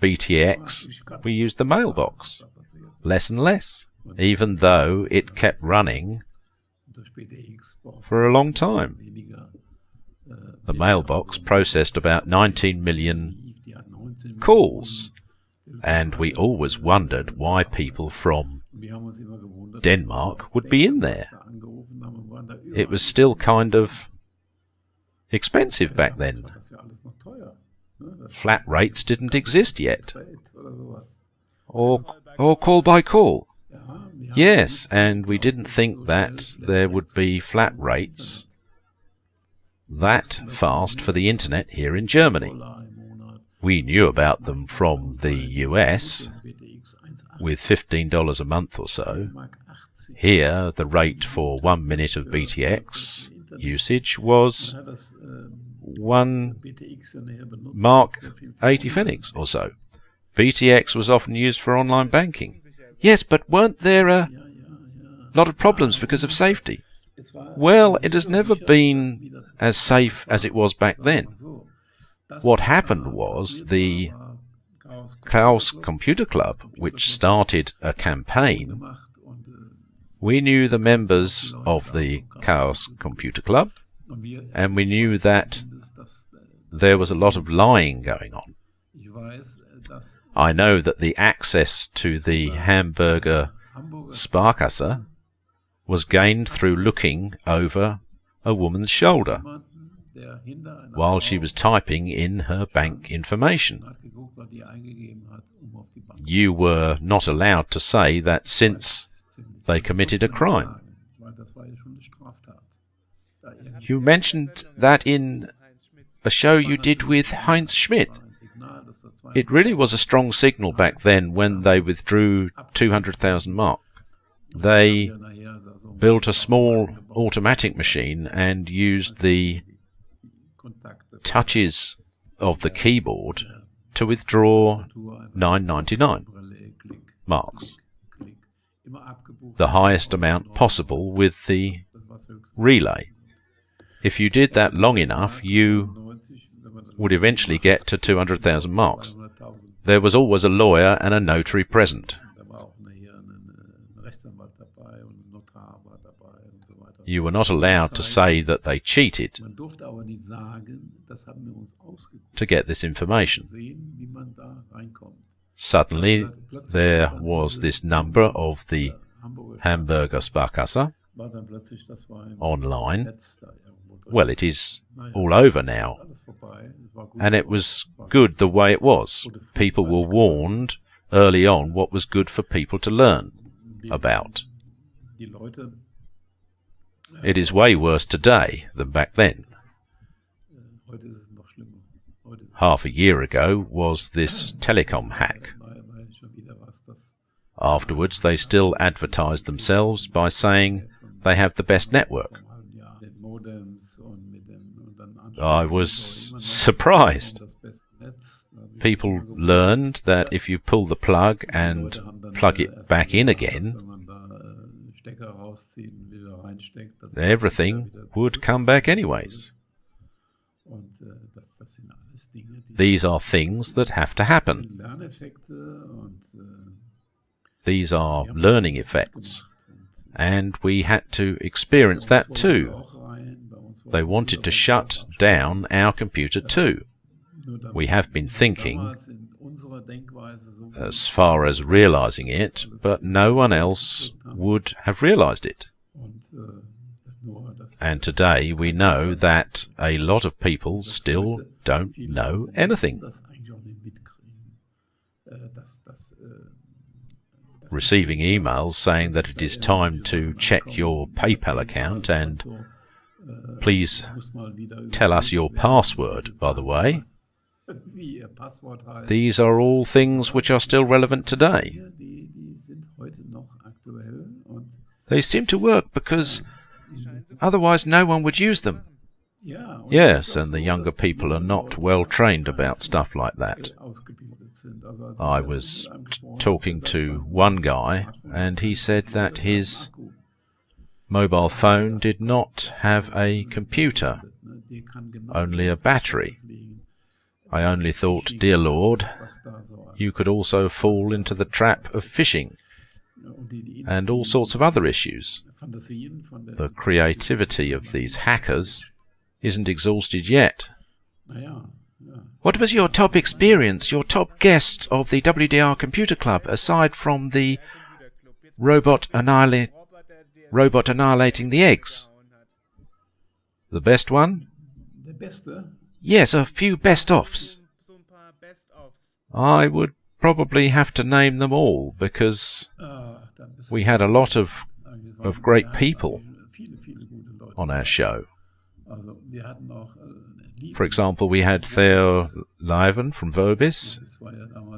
BTX, we used the mailbox less and less, even though it kept running for a long time. The mailbox processed about 19 million calls, and we always wondered why people from Denmark would be in there. It was still kind of expensive back then. Flat rates didn't exist yet. Or call by call. Yes, and we didn't think that there would be flat rates that fast for the internet here in Germany. We knew about them from the US, with $15 a month or so. Here, the rate for 1 minute of BTX usage was 1 mark 80 pfennigs or so. BTX was often used for online banking. Yes, but weren't there a lot of problems because of safety? Well, it has never been as safe as it was back then. What happened was the Chaos Computer Club, which started a campaign, we knew the members of the Chaos Computer Club, and we knew that there was a lot of lying going on. I know that the access to the Hamburger Sparkasse was gained through looking over a woman's shoulder while she was typing in her bank information. You were not allowed to say that since they committed a crime. You mentioned that in a show you did with Heinz Schmidt. It really was a strong signal back then when they withdrew 200,000 mark. They built a small automatic machine and used the touches of the keyboard to withdraw 9.99 marks, the highest amount possible with the relay. If you did that long enough, you would eventually get to 200,000 marks. There was always a lawyer and a notary present. You were not allowed to say that they cheated to get this information. Suddenly, there was this number of the Hamburger Sparkasse online. Well, it is all over now, and it was good the way it was. People were warned early on what was good for people to learn about. It is way worse today than back then. Half a year ago was this telecom hack. Afterwards, they still advertised themselves by saying they have the best network. I was surprised. People learned that if you pull the plug and plug it back in again, everything would come back anyways. These are things that have to happen. These are learning effects, and we had to experience that too. They wanted to shut down our computer too. We have been thinking as far as realizing it, but no one else would have realized it. And today we know that a lot of people still don't know anything. Receiving emails saying that it is time to check your PayPal account and please tell us your password, by the way. These are all things which are still relevant today. They seem to work because otherwise no one would use them. Yes, and the younger people are not well trained about stuff like that. I was talking to one guy and he said that his mobile phone did not have a computer, only a battery. I only thought, dear Lord, you could also fall into the trap of phishing and all sorts of other issues. The creativity of these hackers isn't exhausted yet. What was your top experience, your top guest of the WDR Computer Club, aside from the robot annihilating the eggs? The best one? Yes, a few best-offs. I would probably have to name them all, because we had a lot of great people on our show. For example, we had Theo Leiven from Vobis.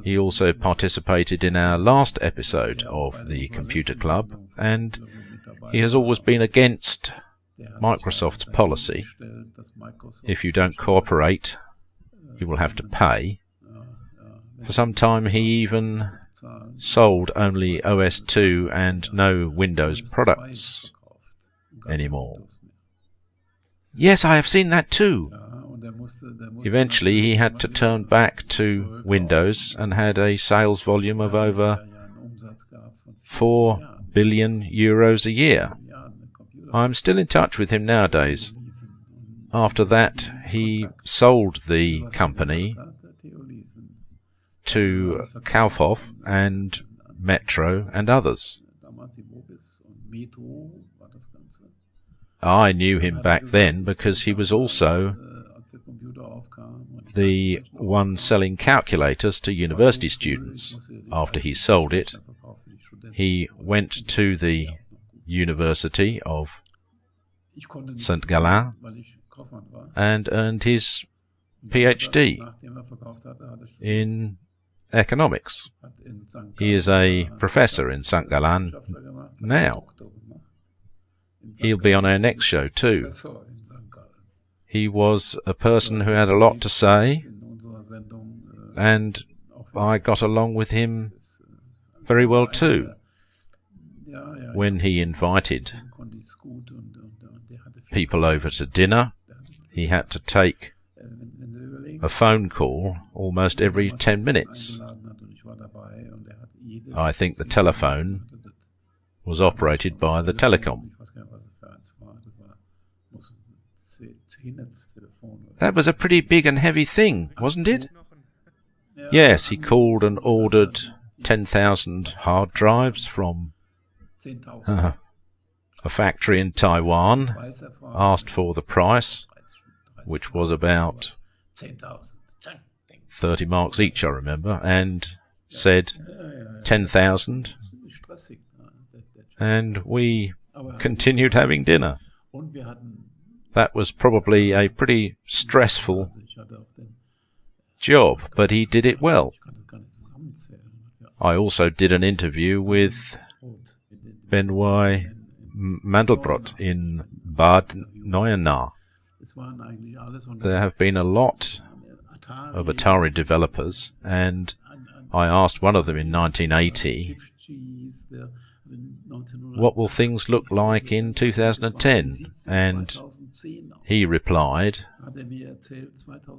He also participated in our last episode of the Computer Club, and he has always been against Microsoft's policy. If you don't cooperate, you will have to pay. For some time he even sold only OS2 and no Windows products anymore. Yes, I have seen that too. Eventually he had to turn back to Windows and had a sales volume of over 4 billion euros a year. I'm still in touch with him nowadays. After that, he sold the company to Kaufhof and Metro and others. I knew him back then because he was also the one selling calculators to university students. After he sold it, he went to the University of St. Gallen and earned his PhD in economics. He is a professor in St. Gallen now. He'll be on our next show too. He was a person who had a lot to say, and I got along with him very well too. When he invited people over to dinner, he had to take a phone call almost every 10 minutes. I think the telephone was operated by the telecom. That was a pretty big and heavy thing, wasn't it? Yes, he called and ordered 10,000 hard drives from a factory in Taiwan, asked for the price, which was about 30 marks each, I remember, and said 10,000, and we continued having dinner. That was probably a pretty stressful job, but he did it well. I also did an interview with Benoit Mandelbrot in Bad Neuenahr. There have been a lot of Atari developers, and I asked one of them in 1980, what will things look like in 2010? And he replied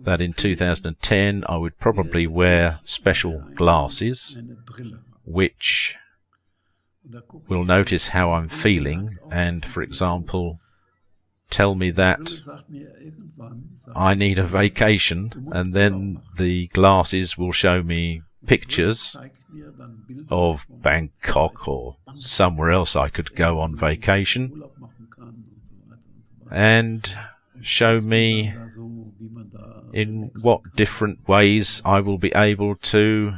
that in 2010 I would probably wear special glasses, which will notice how I'm feeling and, for example, tell me that I need a vacation, and then the glasses will show me pictures of Bangkok or somewhere else I could go on vacation, and show me in what different ways I will be able to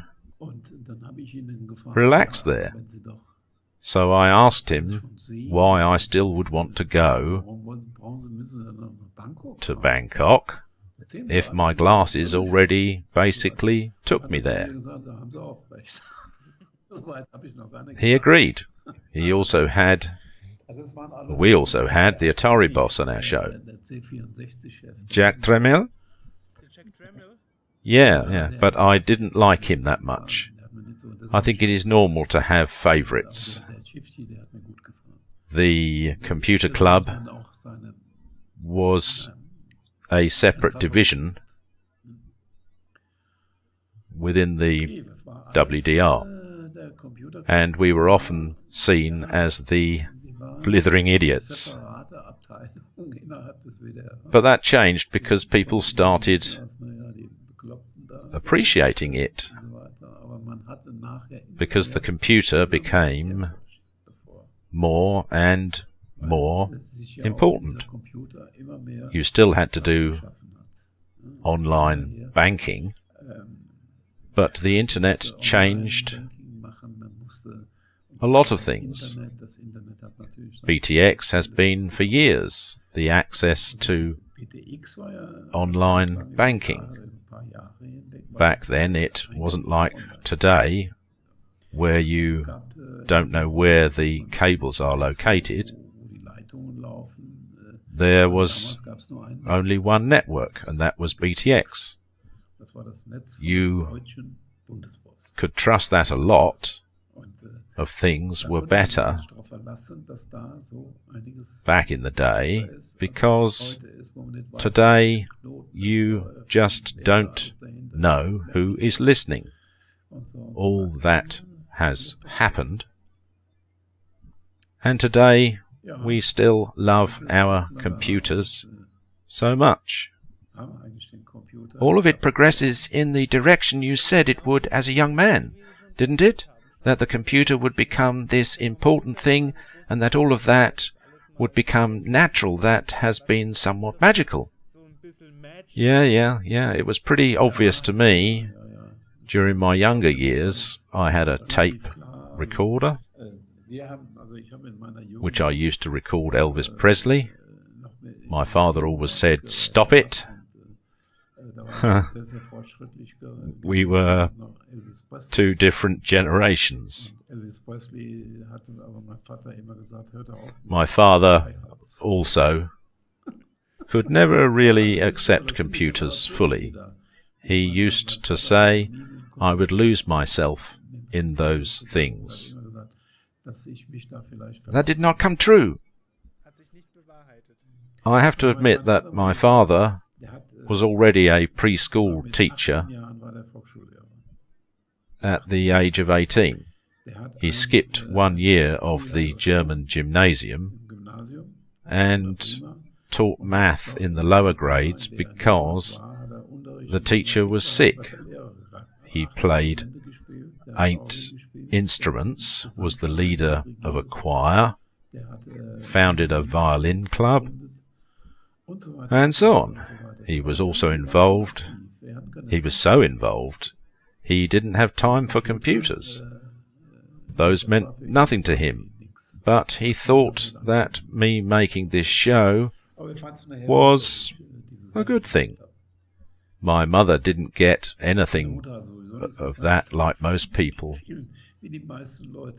relax there. So I asked him why I still would want to go to Bangkok if my glasses already basically took me there. He agreed. We also had the Atari boss on our show. Jack Tramiel? Yeah, but I didn't like him that much. I think it is normal to have favourites. The computer club was a separate division within the WDR, and we were often seen as the blithering idiots. But that changed because people started appreciating it, because the computer became more and more important. You still had to do online banking, but the internet changed a lot of things. BTX has been for years the access to online banking. Back then it wasn't like today, where you don't know where the cables are located. There was only one network, and that was BTX. You could trust that a lot of things were better back in the day, because today you just don't know who is listening. All that has happened. And today we still love our computers so much. All of it progresses in the direction you said it would as a young man, didn't it? That the computer would become this important thing, and that all of that would become natural. That has been somewhat magical. Yeah. It was pretty obvious to me. During my younger years, I had a tape recorder, which I used to record Elvis Presley. My father always said, "Stop it." We were two different generations. My father also could never really accept computers fully. He used to say I would lose myself in those things. That did not come true. I have to admit that my father was already a preschool teacher at the age of 18. He skipped 1 year of the German gymnasium and taught math in the lower grades because the teacher was sick. He played 8 instruments, was the leader of a choir, founded a violin club, and so on. He was also involved. He was so involved, he didn't have time for computers. Those meant nothing to him. But he thought that me making this show was a good thing. My mother didn't get anything of that like most people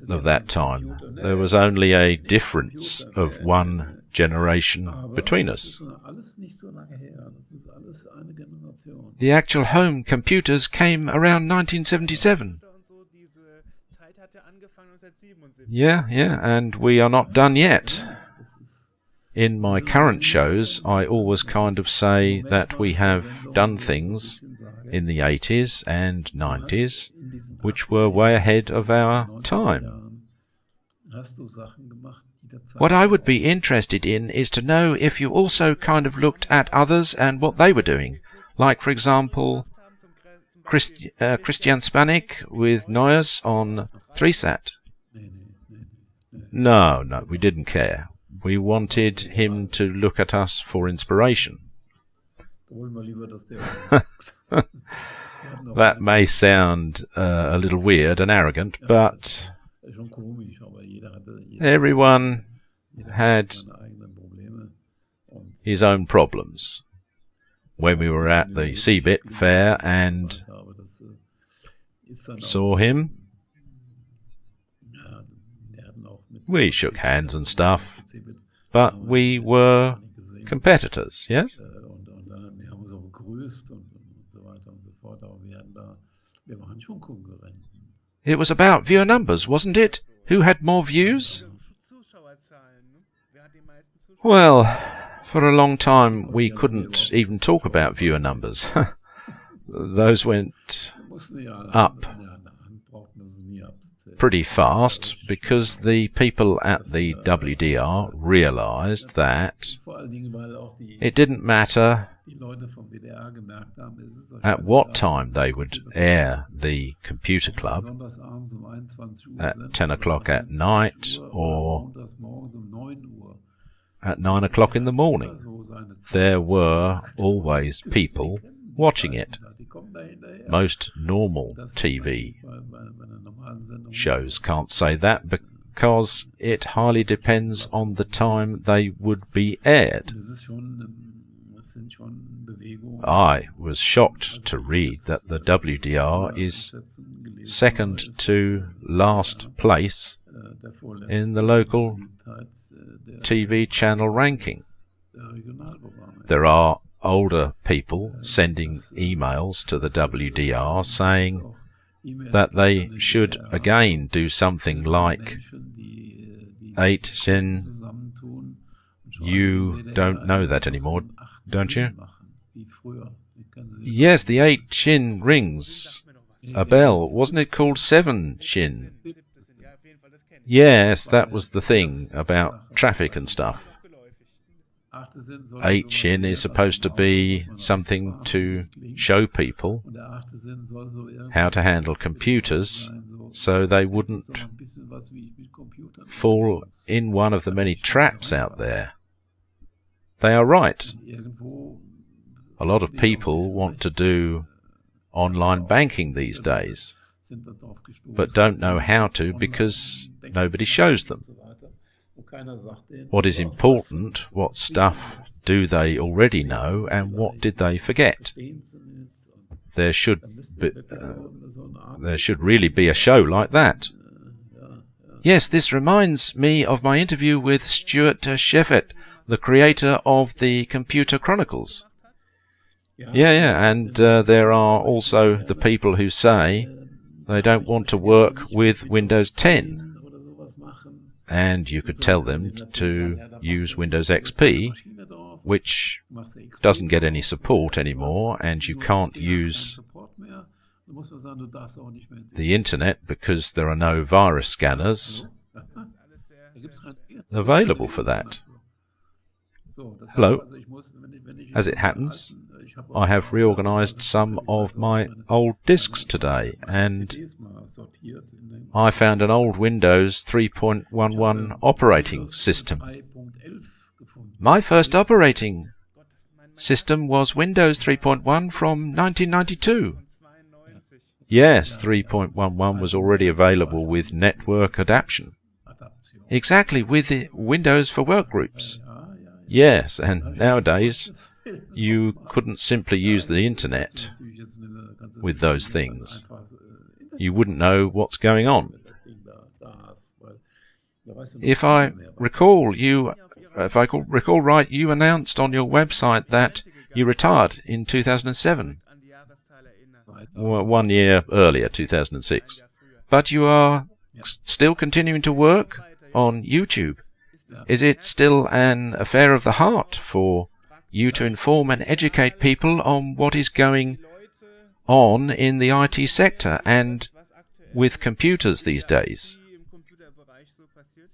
of that time. There was only a difference of 1 generation between us. The actual home computers came around 1977. Yeah, and we are not done yet. In my current shows, I always kind of say that we have done things in the 80s and 90s which were way ahead of our time. What I would be interested in is to know if you also kind of looked at others and what they were doing. Like, for example, Christian Spanik with Noyes on 3-sat. No, we didn't care. We wanted him to look at us for inspiration. That may sound a little weird and arrogant, but everyone had his own problems. When we were at the Seabit fair and saw him, we shook hands and stuff, but we were competitors, yes? It was about viewer numbers, wasn't it? Who had more views? Well, for a long time we couldn't even talk about viewer numbers. Those went up pretty fast because the people at the WDR realized that it didn't matter at what time they would air the computer club, at 10 o'clock at night or at 9 o'clock in the morning. There were always people watching it. Most normal TV shows can't say that because it highly depends on the time they would be aired. I was shocked to read that the WDR is second to last place in the local TV channel ranking. There are older people sending emails to the WDR saying that they should again do something like 8 You don't know that anymore, don't you? Yes, the 8 shin rings a bell. Wasn't it called 7 shin? Yes, that was the thing about traffic and stuff. 8 shin is supposed to be something to show people how to handle computers so they wouldn't fall in one of the many traps out there. They are right. A lot of people want to do online banking these days, but don't know how to because nobody shows them. What is important, what stuff do they already know, and what did they forget? There should really be a show like that. Yes, this reminds me of my interview with Stuart Sheffett, the creator of the Computer Chronicles. Yeah, and there are also the people who say they don't want to work with Windows 10. And you could tell them to use Windows XP, which doesn't get any support anymore, and you can't use the internet because there are no virus scanners available for that. Hello. As it happens, I have reorganized some of my old disks today, and I found an old Windows 3.11 operating system. My first operating system was Windows 3.1 from 1992. Yes, 3.11 was already available with network adaptation. Exactly, with the Windows for Workgroups. Yes, and nowadays you couldn't simply use the internet with those things. You wouldn't know what's going on. If I recall right, you announced on your website that you retired in 2007. Well, 1 year earlier, 2006. But you are still continuing to work on YouTube. Is it still an affair of the heart for you to inform and educate people on what is going on in the IT sector and with computers these days?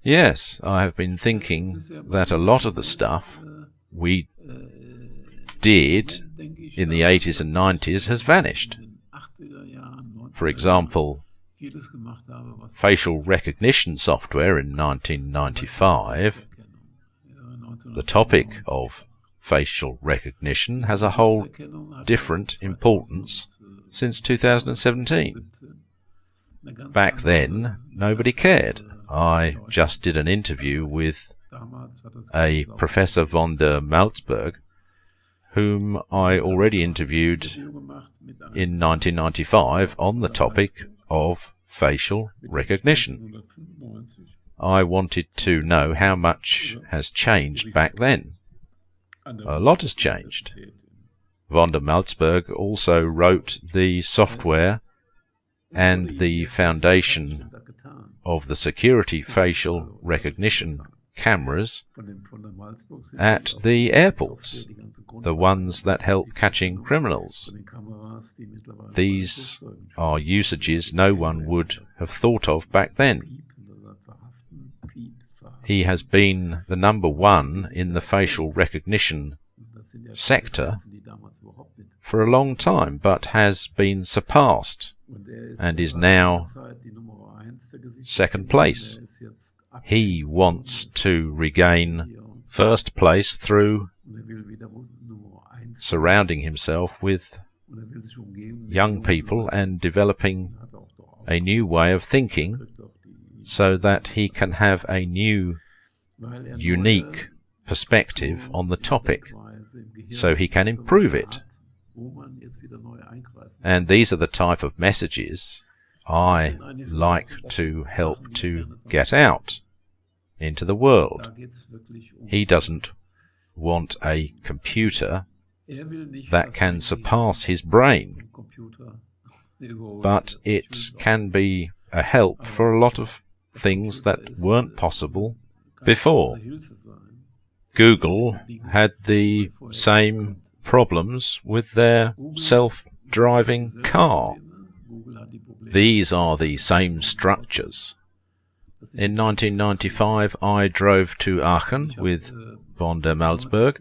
Yes, I have been thinking that a lot of the stuff we did in the 80s and 90s has vanished. For example, facial recognition software in 1995. The topic of facial recognition has a whole different importance since 2017. Back then, nobody cared. I just did an interview with a Professor von der Malzberg, whom I already interviewed in 1995 on the topic of facial recognition. I wanted to know how much has changed back then. A lot has changed. Von der Malzberg also wrote the software and the foundation of the security facial recognition cameras at the airports, the ones that help catching criminals. These are usages no one would have thought of back then. He has been the #1 in the facial recognition sector for a long time, but has been surpassed and is now second place. He wants to regain first place through surrounding himself with young people and developing a new way of thinking so that he can have a new, unique perspective on the topic, so he can improve it. And these are the type of messages I like to help to get out into the world. He doesn't want a computer that can surpass his brain, but it can be a help for a lot of things that weren't possible before. Google had the same problems with their self-driving car. These are the same structures. In 1995 I drove to Aachen with von der Malzberg,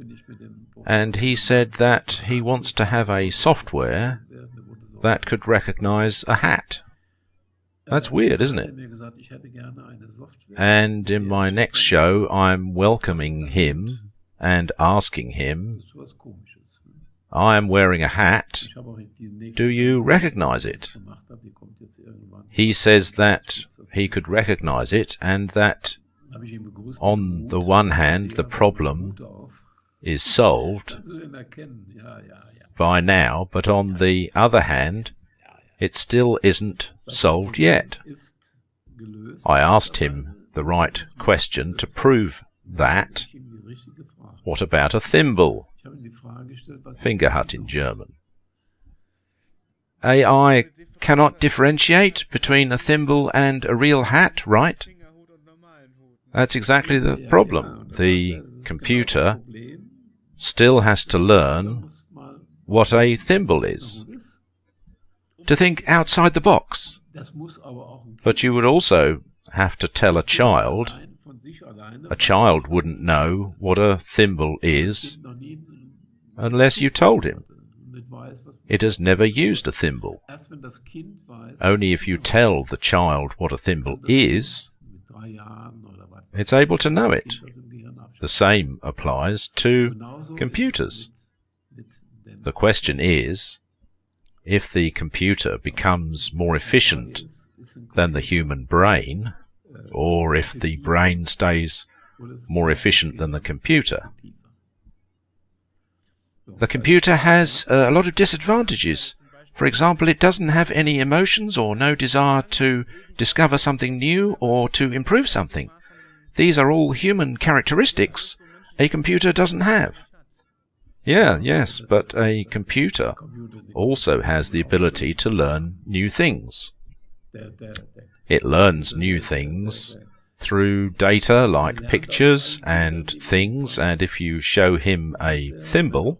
and he said that he wants to have a software that could recognize a hat. That's weird, isn't it? And in my next show I'm welcoming him and asking him, I am wearing a hat, do you recognize it? He says that he could recognize it, and that on the one hand the problem is solved by now, but on the other hand it still isn't solved yet. I asked him the right question to prove that. What about a thimble? Fingerhut in German. AI cannot differentiate between a thimble and a real hat, right? That's exactly the problem. The computer still has to learn what a thimble is, to think outside the box. But you would also have to tell a child wouldn't know what a thimble is unless you told him. It has never used a thimble. Only if you tell the child what a thimble is, it's able to know it. The same applies to computers. The question is, if the computer becomes more efficient than the human brain, or if the brain stays more efficient than the computer. The computer has a lot of disadvantages. For example, it doesn't have any emotions or no desire to discover something new or to improve something. These are all human characteristics a computer doesn't have. Yes, but a computer also has the ability to learn new things. It learns new things through data like pictures and things, and if you show him a thimble,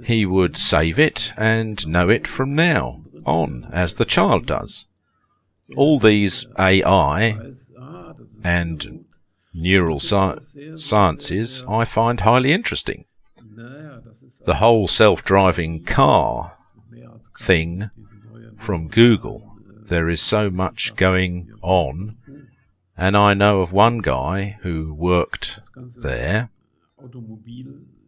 he would save it and know it from now on, as the child does. All these AI and neural sciences I find highly interesting. The whole self-driving car thing from Google, there is so much going on, and I know of one guy who worked there.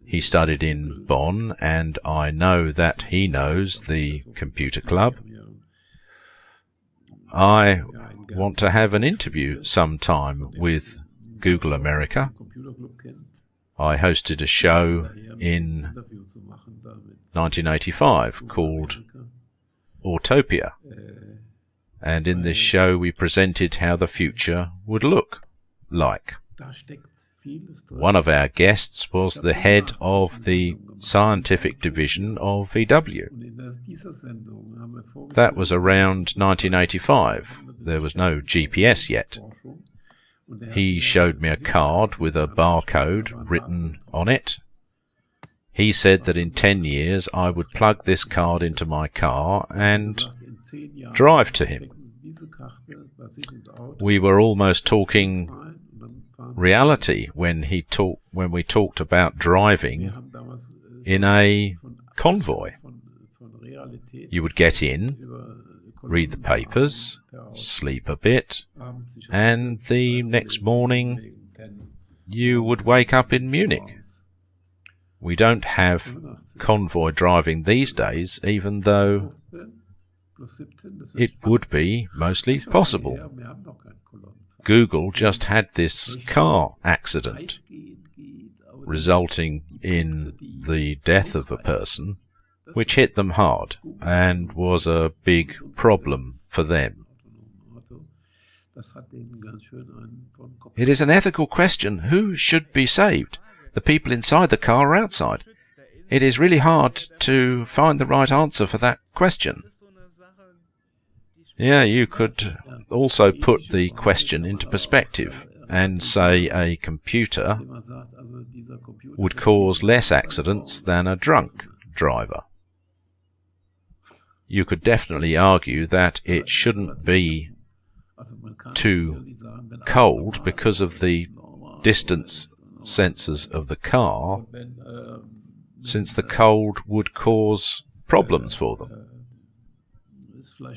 He studied in Bonn, and I know that he knows the computer club. I want to have an interview sometime with Google America. I hosted a show in 1985 called Autopia, and in this show we presented how the future would look like. One of our guests was the head of the scientific division of VW. That was around 1985. There was no GPS yet. He showed me a card with a barcode written on it. He said that in 10 years I would plug this card into my car and drive to him. We were almost talking reality when we talked about driving in a convoy. You would get in, read the papers, sleep a bit, and the next morning you would wake up in Munich. We don't have convoy driving these days, even though it would be mostly possible. Google just had this car accident, resulting in the death of a person, which hit them hard and was a big problem for them. It is an ethical question. Who should be saved? The people inside the car or outside? It is really hard to find the right answer for that question. Yeah, you could also put the question into perspective and say a computer would cause less accidents than a drunk driver. You could definitely argue that it shouldn't be too cold because of the distance sensors of the car, since the cold would cause problems for them.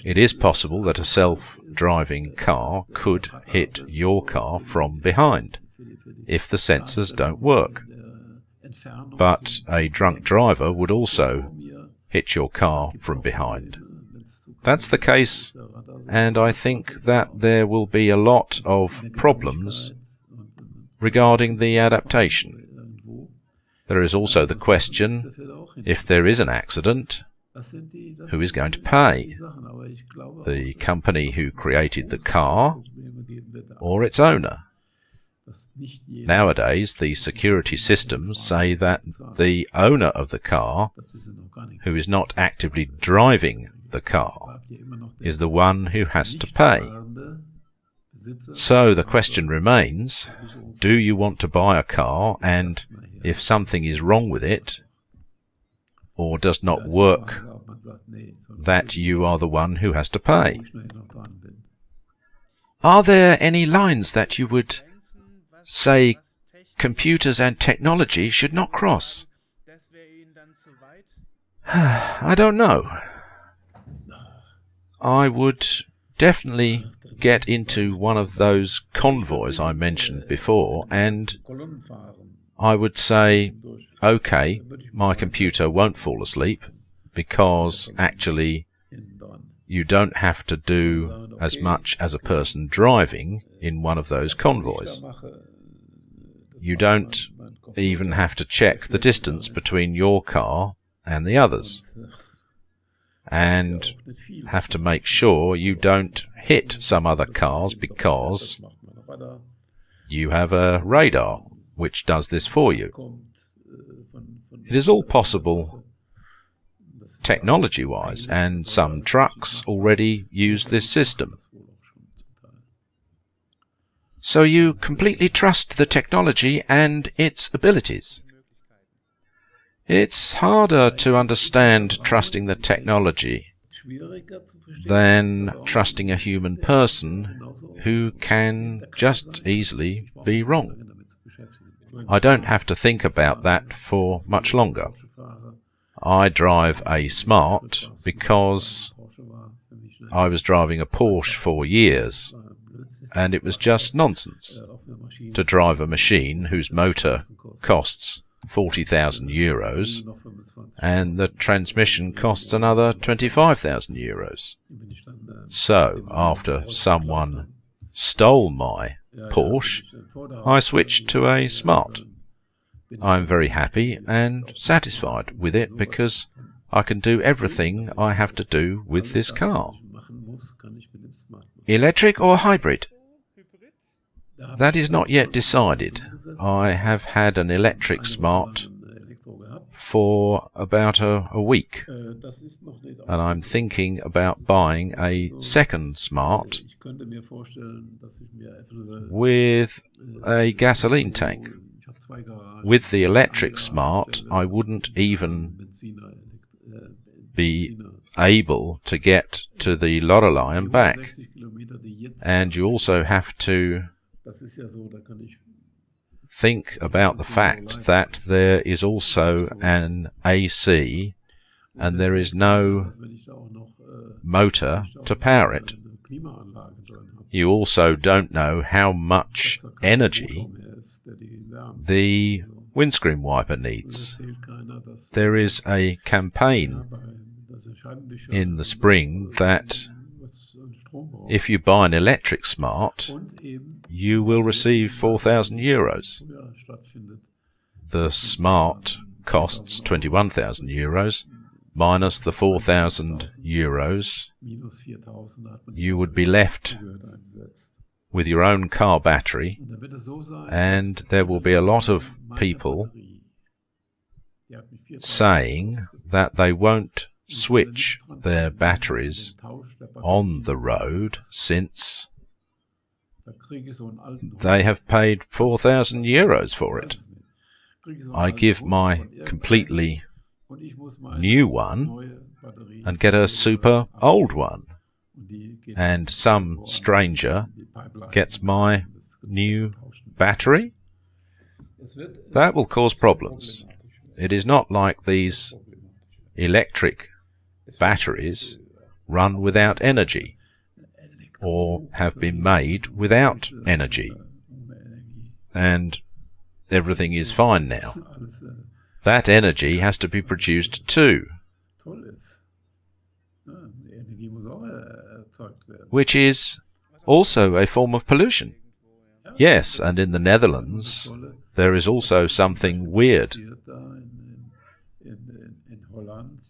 It is possible that a self-driving car could hit your car from behind if the sensors don't work. But a drunk driver would also hit your car from behind. That's the case, and I think that there will be a lot of problems regarding the adaptation. There is also the question, if there is an accident, who is going to pay? The company who created the car or its owner? Nowadays, the security systems say that the owner of the car, who is not actively driving the car, is the one who has to pay. So the question remains, do you want to buy a car, and if something is wrong with it, or does not work, that you are the one who has to pay? Are there any lines that you would say computers and technology should not cross? I don't know. I would definitely get into one of those convoys I mentioned before, and I would say, okay, my computer won't fall asleep, because actually you don't have to do as much as a person driving in one of those convoys. You don't even have to check the distance between your car and the others, and have to make sure you don't hit some other cars because you have a radar which does this for you. It is all possible technology-wise, and some trucks already use this system. So you completely trust the technology and its abilities? It's harder to understand trusting the technology than trusting a human person who can just easily be wrong. I don't have to think about that for much longer. I drive a Smart because I was driving a Porsche for years, and it was just nonsense to drive a machine whose motor costs 40,000 euros and the transmission costs another 25,000 euros. So, after someone stole my Porsche, I switched to a Smart. I'm very happy and satisfied with it because I can do everything I have to do with this car. Electric or hybrid? That is not yet decided. I have had an electric Smart for about a week, and I'm thinking about buying a second Smart with a gasoline tank. With the electric Smart, I wouldn't even be able to get to the Loreley and back. And you also have to think about the fact that there is also an AC and there is no motor to power it. You also don't know how much energy the windscreen wiper needs. There is a campaign in the spring that if you buy an electric Smart, you will receive 4,000 euros. The Smart costs 21,000 euros. Minus the 4,000 euros, you would be left with your own car battery, and there will be a lot of people saying that they won't switch their batteries on the road, since They have paid 4,000 euros for it. I give my completely new one and get a super old one, and some stranger gets my new battery. That will cause problems. It is not like these electric batteries run without energy or have been made without energy, and everything is fine now. That energy has to be produced too, which is also a form of pollution. Yes, and in the Netherlands there is also something weird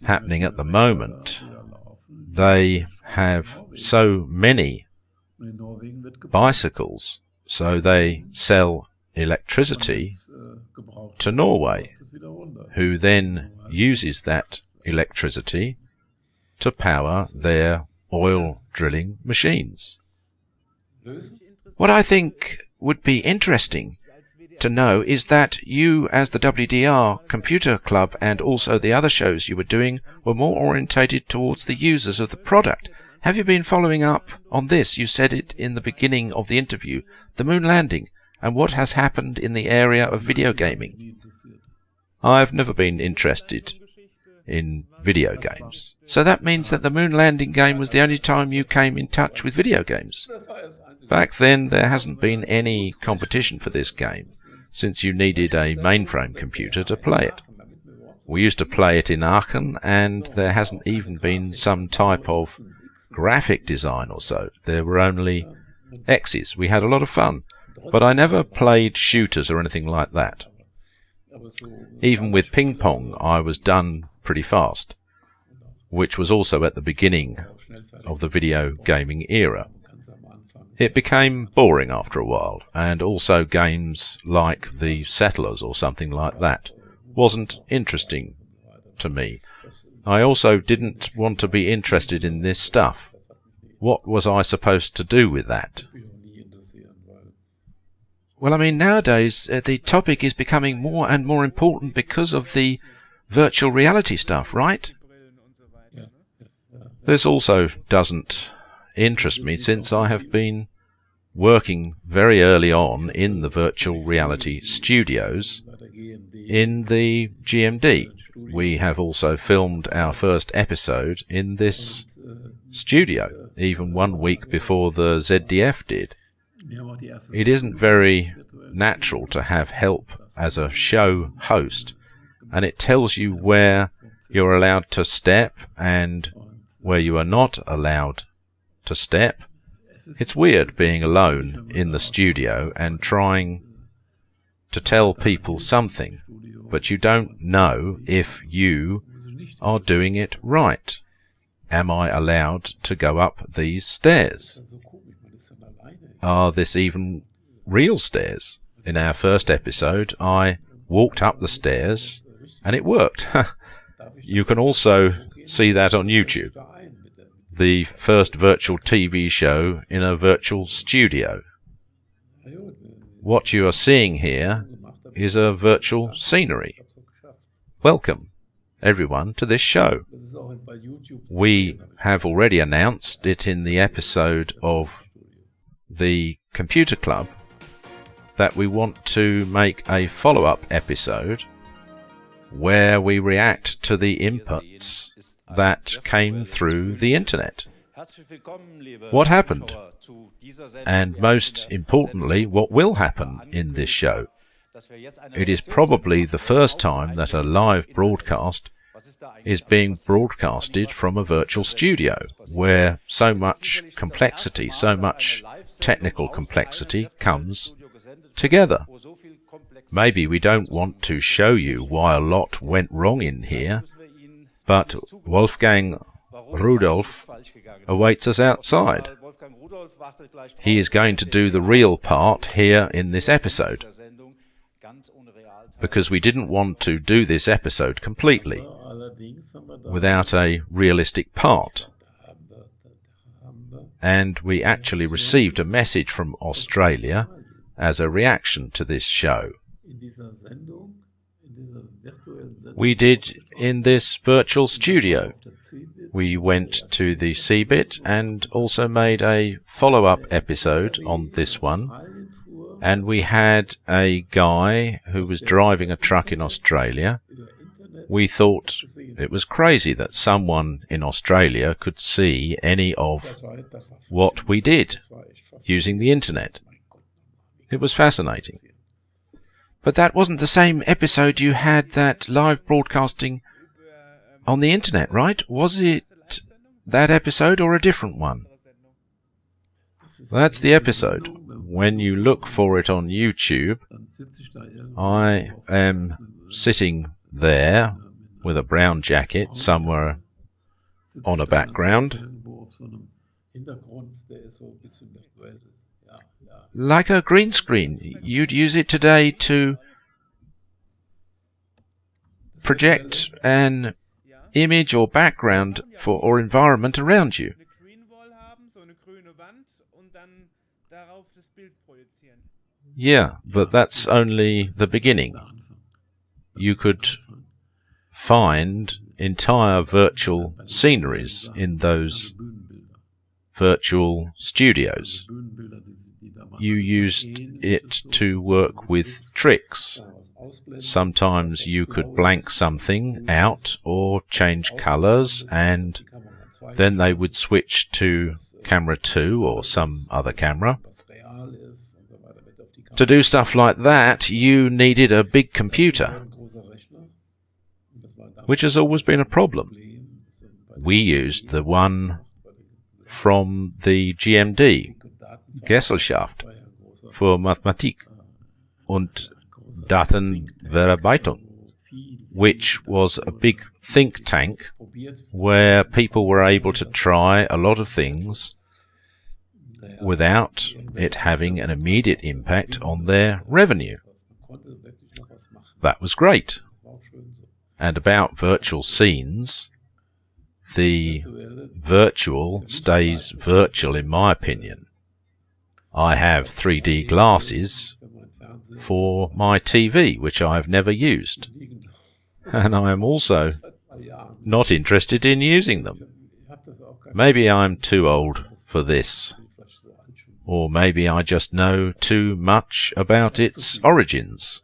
happening at the moment. They have so many bicycles, so they sell electricity to Norway, who then uses that electricity to power their oil drilling machines. What I think would be interesting to know is that you, as the WDR Computer Club and also the other shows you were doing, were more orientated towards the users of the product. Have you been following up on this? You said it in the beginning of the interview, the moon landing, and what has happened in the area of video gaming. I've never been interested in video games. So that means that the moon landing game was the only time you came in touch with video games. Back then there hasn't been any competition for this game, since you needed a mainframe computer to play it. We used to play it in Aachen, and there hasn't even been some type of graphic design or so. There were only X's. We had a lot of fun, but I never played shooters or anything like that. Even with ping pong I was done pretty fast, which was also at the beginning of the video gaming era. It became boring after a while, and also games like the Settlers or something like that wasn't interesting to me. I also didn't want to be interested in this stuff. What was I supposed to do with that? Well, I mean, nowadays the topic is becoming more and more important because of the virtual reality stuff, right? This also doesn't interest me, since I have been working very early on in the virtual reality studios in the GMD. We have also filmed our first episode in this studio, even 1 week before the ZDF did. It isn't very natural to have help as a show host, and it tells you where you're allowed to step and where you are not allowed to step. It's weird being alone in the studio and trying to tell people something, but you don't know if you are doing it right. Am I allowed to go up these stairs? Are this even real stairs? In our first episode I walked up the stairs and it worked. You can also see that on YouTube. The first virtual TV show in a virtual studio. What you are seeing here is a virtual scenery. Welcome, everyone, to this show. We have already announced it in the episode of the Computer Club that we want to make a follow-up episode where we react to the inputs that came through the internet. What happened? And most importantly, what will happen in this show? It is probably the first time that a live broadcast is being broadcasted from a virtual studio, where so much complexity, so much technical complexity comes together. Maybe we don't want to show you why a lot went wrong in here, but Wolfgang Rudolph awaits us outside. He is going to do the real part here in this episode, because we didn't want to do this episode completely without a realistic part. and we actually received a message from Australia as a reaction to this show. We did in this virtual studio. We went to the C-bit and also made a follow-up episode on this one, and we had a guy who was driving a truck in Australia. We thought it was crazy that someone in Australia could see any of what we did using the internet. It was fascinating. But that wasn't the same episode you had that live broadcasting on the internet, right? Was it that episode or a different one? That's the episode. When you look for it on YouTube, I am sitting there with a brown jacket somewhere on a background. Like a green screen. You'd use it today to project an image or background for or environment around you. Yeah, but that's only the beginning. You could find entire virtual sceneries in those virtual studios. You used it to work with tricks. Sometimes you could blank something out or change colors, and then they would switch to camera 2 or some other camera. To do stuff like that, you needed a big computer, which has always been a problem. We used the one from the GMD, Gesellschaft für Mathematik und Datenverarbeitung, which was a big think tank where people were able to try a lot of things without it having an immediate impact on their revenue. That was great. And about virtual scenes, the virtual stays virtual in my opinion. I have 3D glasses for my TV, which I have never used. And I am also not interested in using them. Maybe I'm too old for this. Or maybe I just know too much about its origins.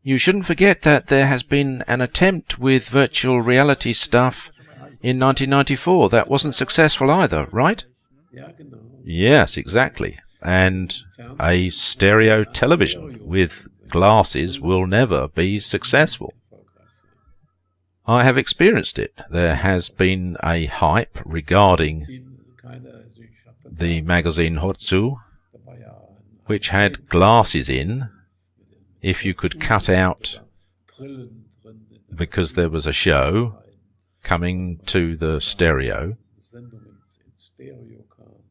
You shouldn't forget that there has been an attempt with virtual reality stuff in 1994 that wasn't successful either, right? Yes, exactly. And a stereo television with glasses will never be successful. I have experienced it. There has been a hype regarding the magazine Hotzu, which had glasses in. If you could cut out, because there was a show coming to the stereo,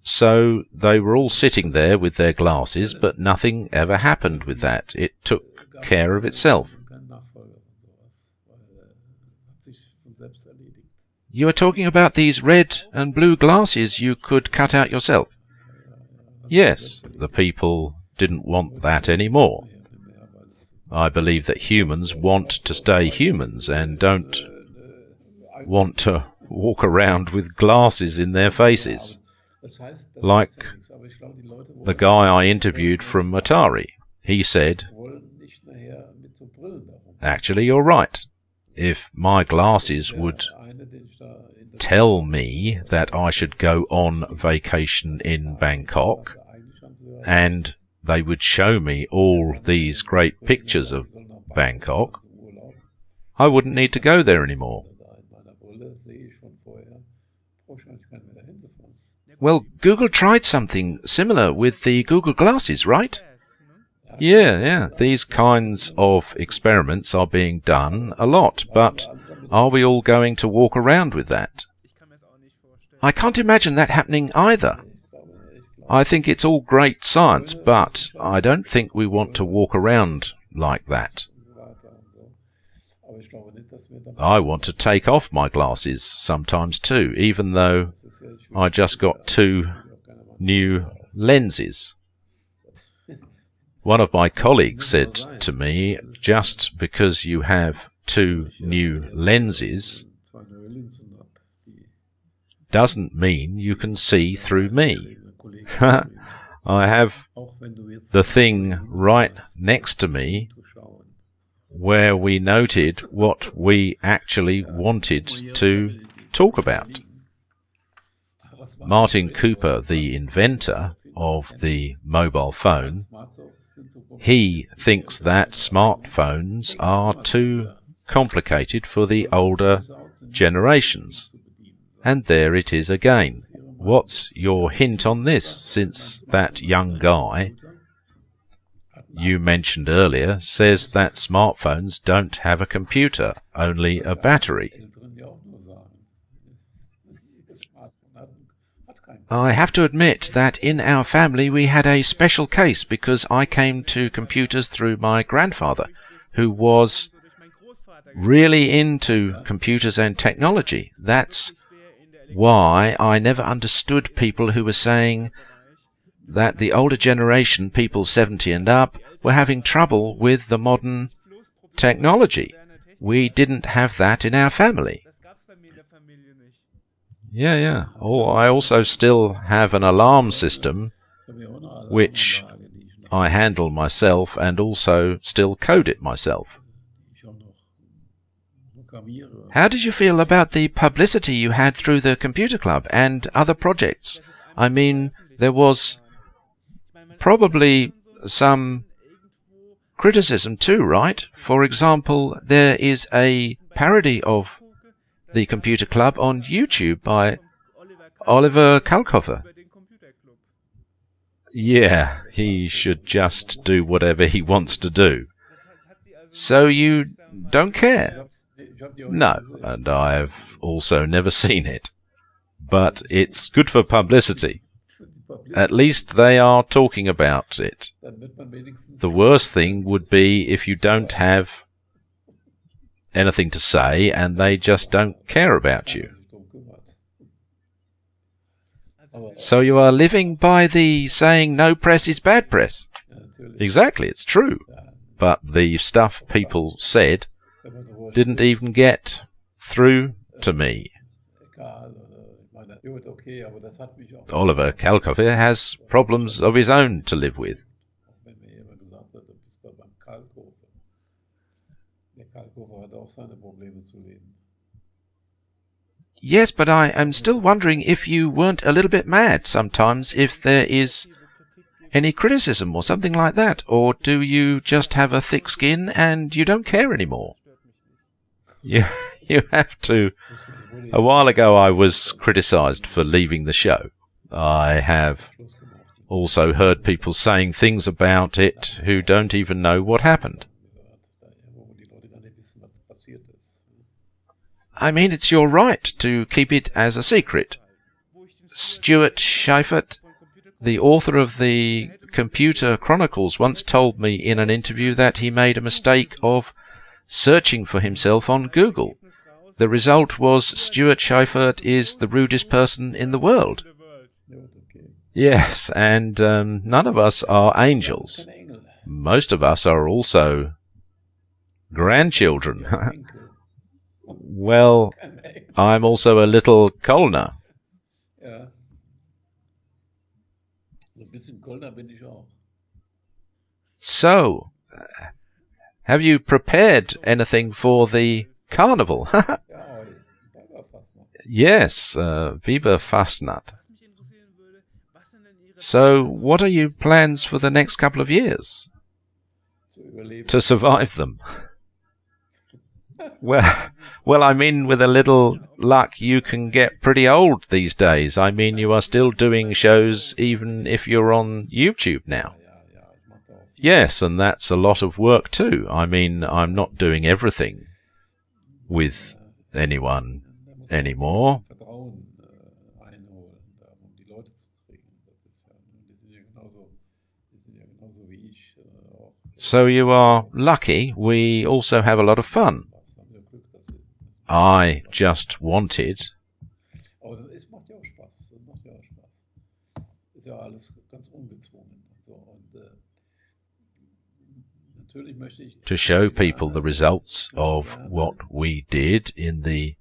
so they were all sitting there with their glasses, but nothing ever happened with that. It took care of itself. You are talking about these red and blue glasses you could cut out yourself? Yes, the people didn't want that anymore. I believe that humans want to stay humans and don't want to walk around with glasses in their faces. Like the guy I interviewed from Atari. He said, actually, you're right. If my glasses would tell me that I should go on vacation in Bangkok, and they would show me all these great pictures of Bangkok, I wouldn't need to go there anymore. Well, Google tried something similar with the Google glasses, right? Yeah, these kinds of experiments are being done a lot, but are we all going to walk around with that? I can't imagine that happening either. I think it's all great science, but I don't think we want to walk around like that. I want to take off my glasses sometimes too, even though I just got 2 new lenses. One of my colleagues said to me, just because you have 2 new lenses doesn't mean you can see through me. I have the thing right next to me where we noted what we actually wanted to talk about. Martin Cooper, the inventor of the mobile phone, he thinks that smartphones are too complicated for the older generations. And there it is again. What's your hint on this, since that young guy you mentioned earlier says that smartphones don't have a computer, only a battery? I have to admit that in our family we had a special case because I came to computers through my grandfather, who was really into computers and technology. That's why I never understood people who were saying that the older generation, people 70 and up, were having trouble with the modern technology. We didn't have that in our family. Yeah. Oh, I also still have an alarm system which I handle myself and also still code it myself. How did you feel about the publicity you had through the computer club and other projects? I mean, there was probably some criticism too, right? For example, there is a parody of the computer club on YouTube by Oliver Kalkofer. Yeah, he should just do whatever he wants to do. So you don't care? No, and I've also never seen it. But it's good for publicity. At least they are talking about it. The worst thing would be if you don't have anything to say and they just don't care about you. So you are living by the saying no press is bad press? Exactly, it's true. But the stuff people said didn't even get through to me. Oliver Kalkofer has problems of his own to live with. Yes, but I am still wondering if you weren't a little bit mad sometimes, if there is any criticism or something like that, or do you just have a thick skin and you don't care anymore? You have to. A while ago I was criticized for leaving the show. I have also heard people saying things about it who don't even know what happened. I mean, it's your right to keep it as a secret. Stuart Scheifert, the author of the Computer Chronicles, once told me in an interview that he made a mistake of searching for himself on Google. The result was Stuart Scheifert is the rudest person in the world. Yes, and none of us are angels. Most of us are also grandchildren. Well, I'm also a little Kölner. So, have you prepared anything for the carnival? Yes, Viva Fastnacht. So, what are your plans for the next couple of years? To survive them. Well, I mean, with a little luck, you can get pretty old these days. I mean, you are still doing shows even if you're on YouTube now. Yes, and that's a lot of work too. I mean, I'm not doing everything with anyone anymore. So you are lucky. We also have a lot of fun. I just wanted Aber es macht ja auch Spaß. Es macht ja auch Spaß. Ist ja alles ganz ungezwungen. So, und, natürlich möchte ich to show people the results of what we did in the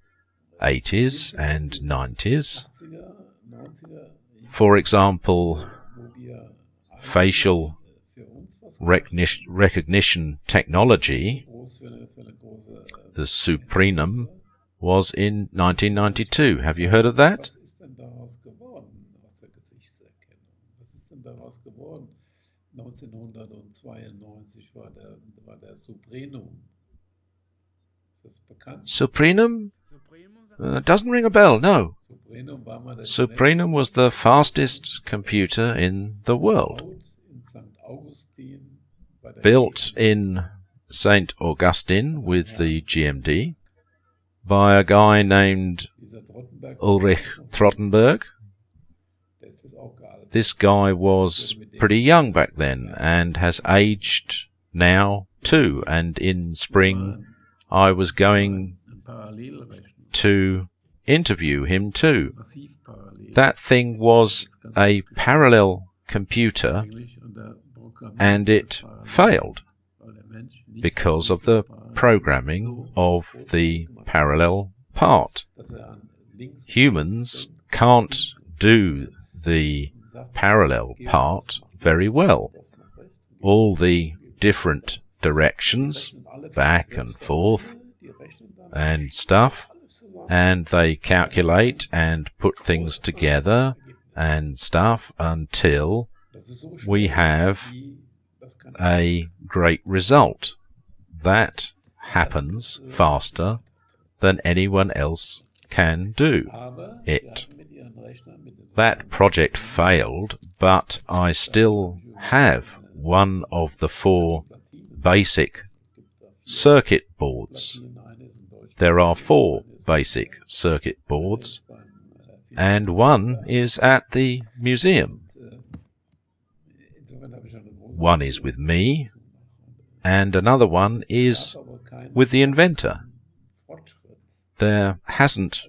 80s and 90s. 80er, 90er, For example, wo wir facial für uns was recognition technology, groß für eine große the Suprenum, was in 1992. Have you heard of that? Was ist denn daraus geworden aus der Gesichtserkennung? Was ist denn daraus geworden? 1992 war der Suprenum. Ist das bekannt? Suprenum? Doesn't ring a bell, no. Suprenum war mal der Suprenum was the fastest computer in the world, gebaut in St. Augustin bei der built in St. Augustine with the GMD by a guy named dieser Trottenberg. Ulrich Trottenberg. Der ist jetzt auch gealtert. This guy was pretty young back then and has aged now too, and in spring I was going Ein Parallelrechner. to interview him too. Massiv parallel. That thing was a parallel computer Englisch und der Programmierer and it parallel, failed weil der Mensch nicht because of the programming of the parallel part. dass an links Humans can't do the parallel part very well. All the different directions, back and forth and stuff, and they calculate and put things together and stuff until we have a great result. That happens faster than anyone else can do it. That project failed, but I still have one of the 4 basic circuit boards. There are 4 basic circuit boards, and one is at the museum. One is with me, and another one is with the inventor. There hasn't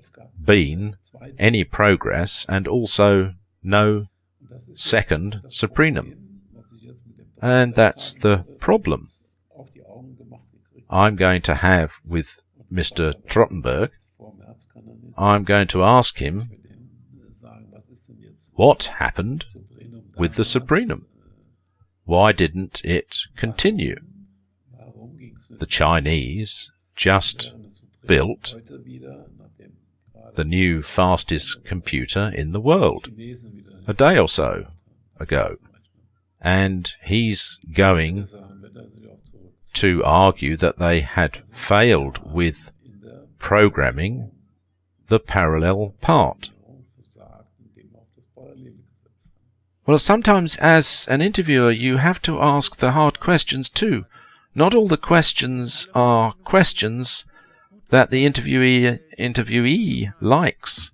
been any progress, and also no second Suprenum. And that's the problem I'm going to have with Mr. Trottenberg. I'm going to ask him what happened with the Suprenum. Why didn't it continue? The Chinese just built the new fastest computer in the world a day or so ago, and he's going to argue that they had failed with programming the parallel part. Well, sometimes as an interviewer you have to ask the hard questions too. Not all the questions are questions that the interviewee likes.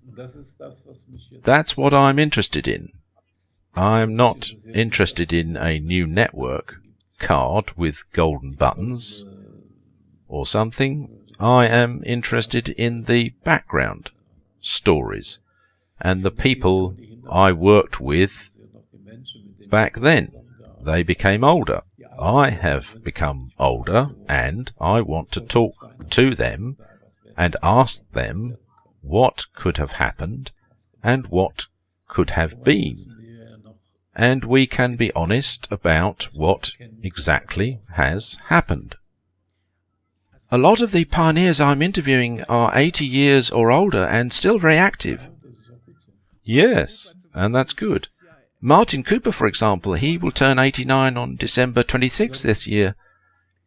That's what I'm interested in. I'm not interested in a new network card with golden buttons or something. I am interested in the background stories and the people I worked with back then. They became older. I have become older, and I want to talk to them and ask them what could have happened and what could have been. And we can be honest about what exactly has happened. A lot of the pioneers I'm interviewing are 80 years or older and still very active. Yes, and that's good. Martin Cooper, for example, he will turn 89 on December 26th this year.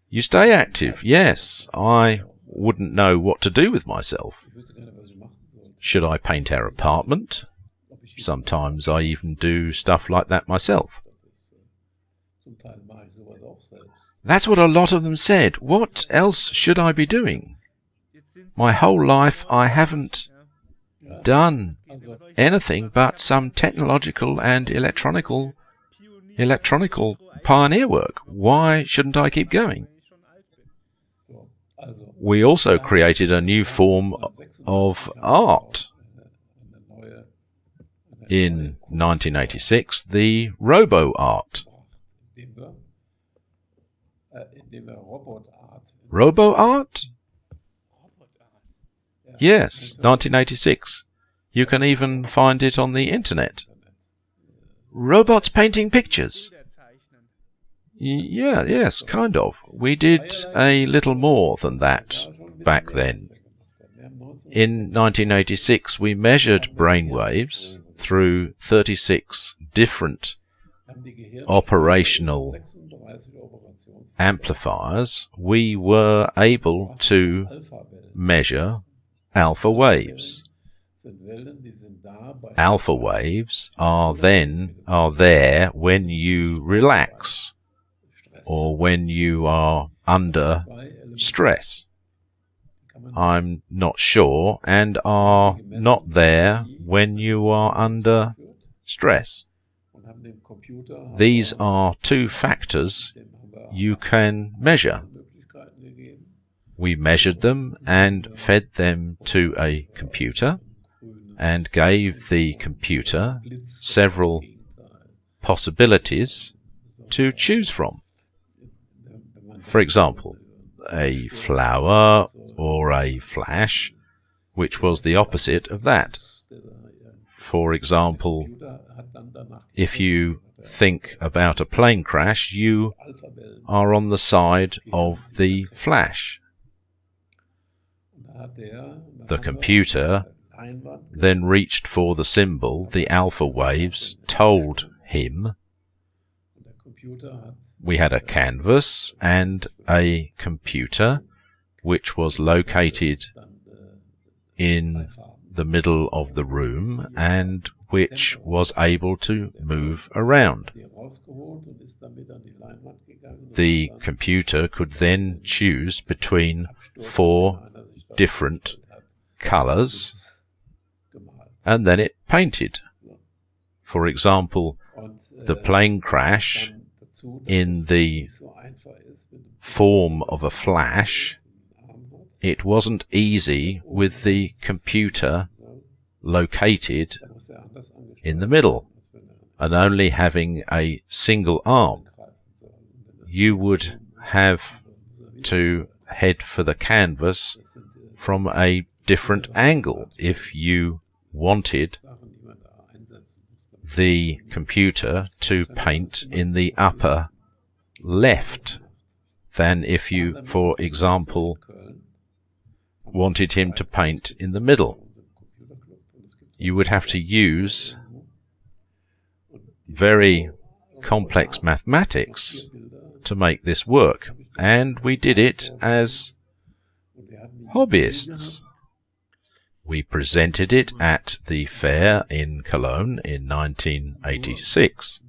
You stay active. Yes, I wouldn't know what to do with myself. Should I paint our apartment? Sometimes I even do stuff like that myself. That's what a lot of them said. What else should I be doing? My whole life I haven't done anything but some technological and electronical pioneer work. Why shouldn't I keep going? We also created a new form of art. In 1986, the Robo art. Robo art? Yes, 1986. You can even find it on the internet. Robots painting pictures? Yes, kind of. We did a little more than that back then. In 1986, we measured brainwaves through 36 different operational amplifiers. We were able to measure alpha waves. Alpha waves are there when you relax or when you are under stress. I'm not sure, and are not there when you are under stress. These are two factors you can measure. We measured them and fed them to a computer and gave the computer several possibilities to choose from. For example, a flower or a flash, which was the opposite of that. For example, if you think about a plane crash, you are on the side of the flash. The computer then reached for the symbol the alpha waves told him. We had a canvas and a computer which was located in the middle of the room and which was able to move around. The computer could then choose between 4 different colors, and then it painted. For example, the plane crash in the form of a flash, it wasn't easy with the computer located in the middle and only having a single arm. You would have to head for the canvas from a different angle if you wanted the computer to paint in the upper left than if you, for example, wanted him to paint in the middle. You would have to use very complex mathematics to make this work, and we did it as hobbyists. We presented it at the fair in Cologne in 1986.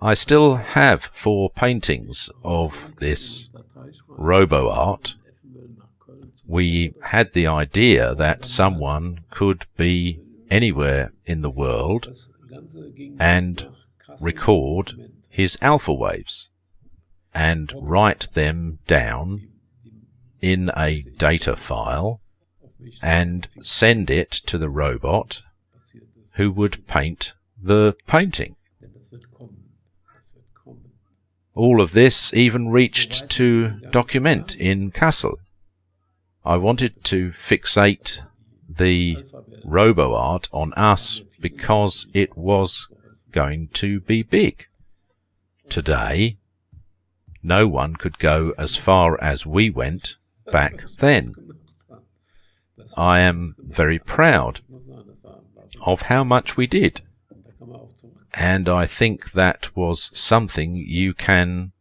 I still have 4 paintings of this Robo art. We had the idea that someone could be anywhere in the world and record his alpha waves and write them down in a data file and send it to the robot who would paint the painting. All of this even reached to document in Kassel. I wanted to fixate the Robo art on us because it was going to be big. Today, no one could go as far as we went back then. I am very proud of how much we did, and I think that was something you can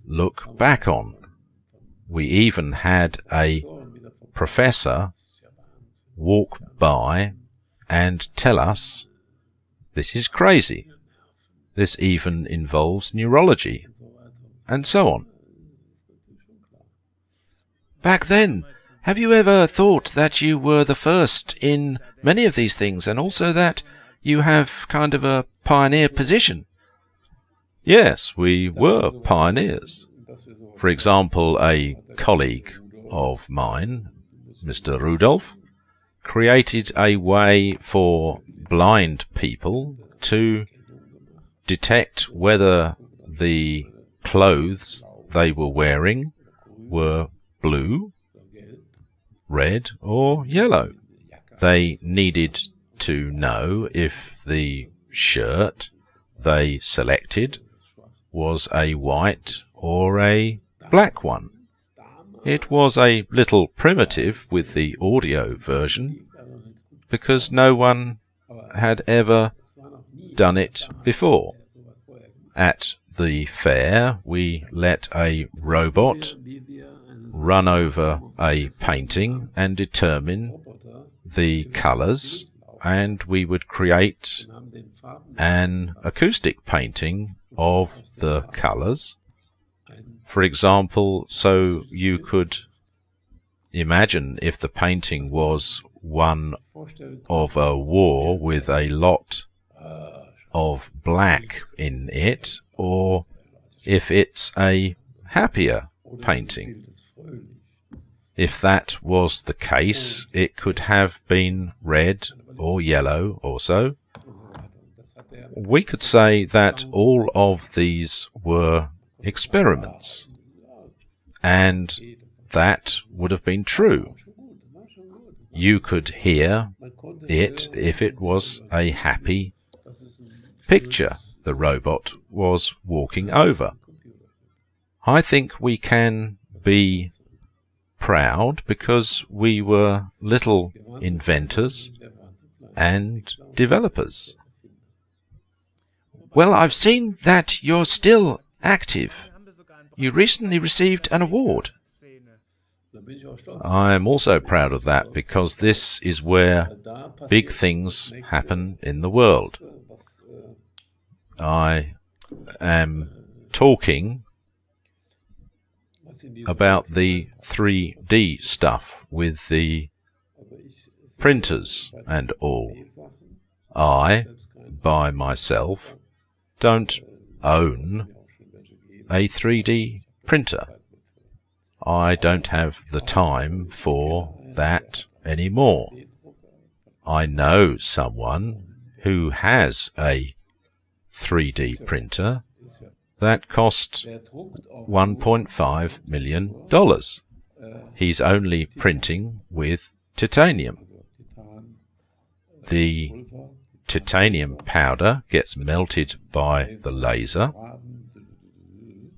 look back on. We even had a professor walk by and tell us, this is crazy. This even involves neurology, and so on. Back then, have you ever thought that you were the first in many of these things, and also that you have kind of a pioneer position? Yes, we were pioneers. For example, a colleague of mine, Mr. Rudolph, created a way for blind people to detect whether the clothes they were wearing were blue, red, or yellow. They needed to know if the shirt they selected was a white or a black one. It was a little primitive with the audio version, because no one had ever done it before. At the fair, we let a robot run over a painting and determine the colours, and we would create an acoustic painting of the colours. For example, so you could imagine if the painting was one of a war with a lot of black in it, or if it's a happier painting. If that was the case, it could have been red or yellow or so. We could say that all of these were experiments, and that would have been true. You could hear it if it was a happy picture the robot was walking over. I think we can be proud because we were little inventors and developers. Well, I've seen that you're still active. You recently received an award. I'm also proud of that because this is where big things happen in the world. I am talking about the 3D stuff with the printers and all. I, by myself, don't own a 3D printer. I don't have the time for that anymore. I know someone who has a 3D printer that cost $1.5 million. He's only printing with titanium. The titanium powder gets melted by the laser.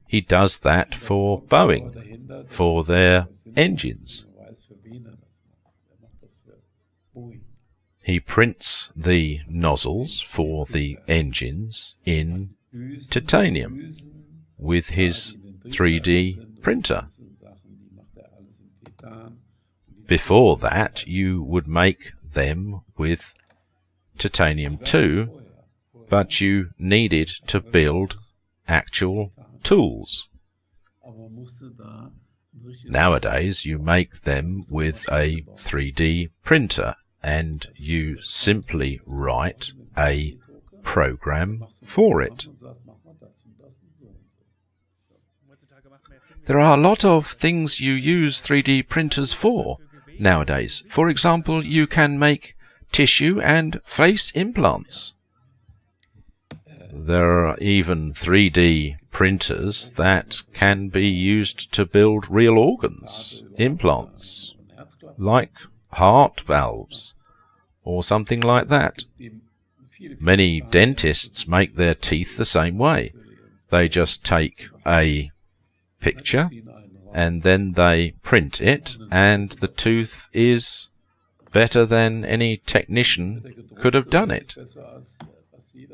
He does that for Boeing, for their engines. He prints the nozzles for the engines in titanium with his 3D printer. Before that, you would make them with titanium too, but you needed to build actual tools. Nowadays, you make them with a 3D printer, and you simply write a program for it. There are a lot of things you use 3D printers for nowadays. For example, you can make tissue and face implants. There are even 3D printers that can be used to build real organs, implants, like heart valves, or something like that. Many dentists make their teeth the same way. They just take a picture and then they print it, and the tooth is better than any technician could have done it.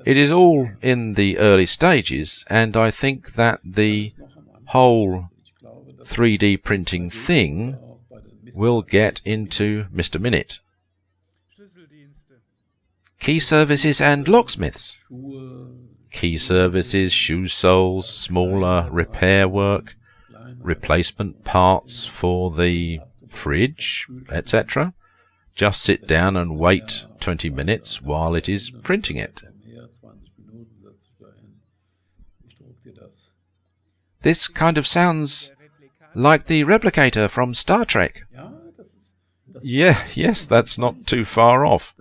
It is all in the early stages, and I think that the whole 3D printing thing will get into Mr. Minute. Key services and locksmiths. Key services, shoe soles, smaller repair work, replacement parts for the fridge, etc. Just sit down and wait 20 minutes while it is printing it. This kind of sounds like the replicator from Star Trek. Yes, that's not too far off.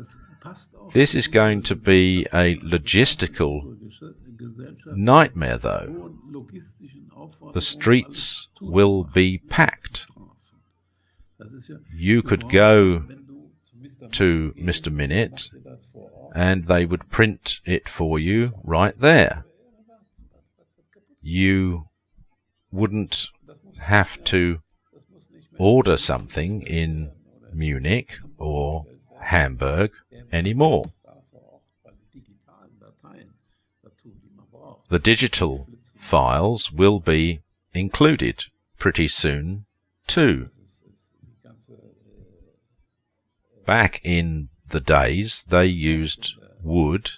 This is going to be a logistical nightmare, though. The streets will be packed. You could go to Mr. Minute and they would print it for you right there. You wouldn't have to order something in Munich or Hamburg anymore. The digital files will be included pretty soon too. Back in the days, they used wood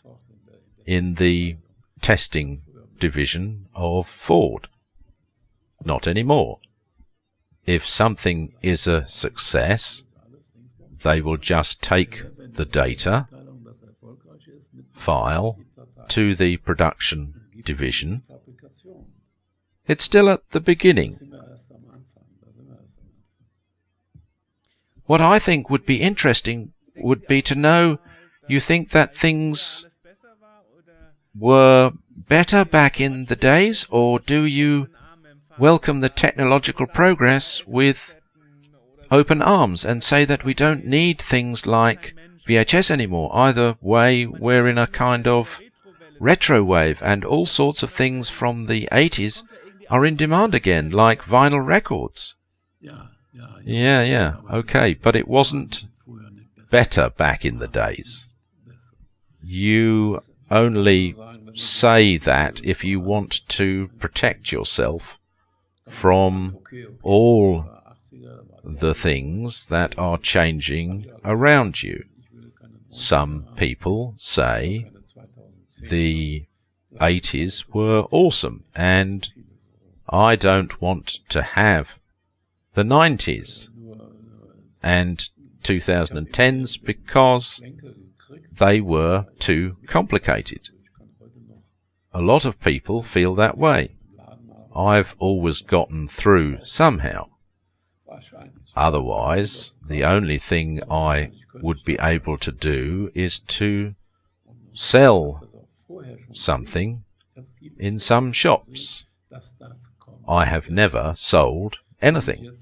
in the testing division of Ford. Not anymore. If something is a success, they will just take the data file to the production division. It's still at the beginning. What I think would be interesting would be to know, you think that things were better back in the days, or do you welcome the technological progress with open arms and say that we don't need things like VHS anymore? Either way, we're in a kind of retro wave, and all sorts of things from the 80s are in demand again, like vinyl records. Yeah, okay, but it wasn't better back in the days. You only say that if you want to protect yourself from all the things that are changing around you. Some people say the 80s were awesome, and I don't want to have the 90s and 2010s because they were too complicated. A lot of people feel that way. I've always gotten through somehow. Otherwise, the only thing I would be able to do is to sell something in some shops. I have never sold anything.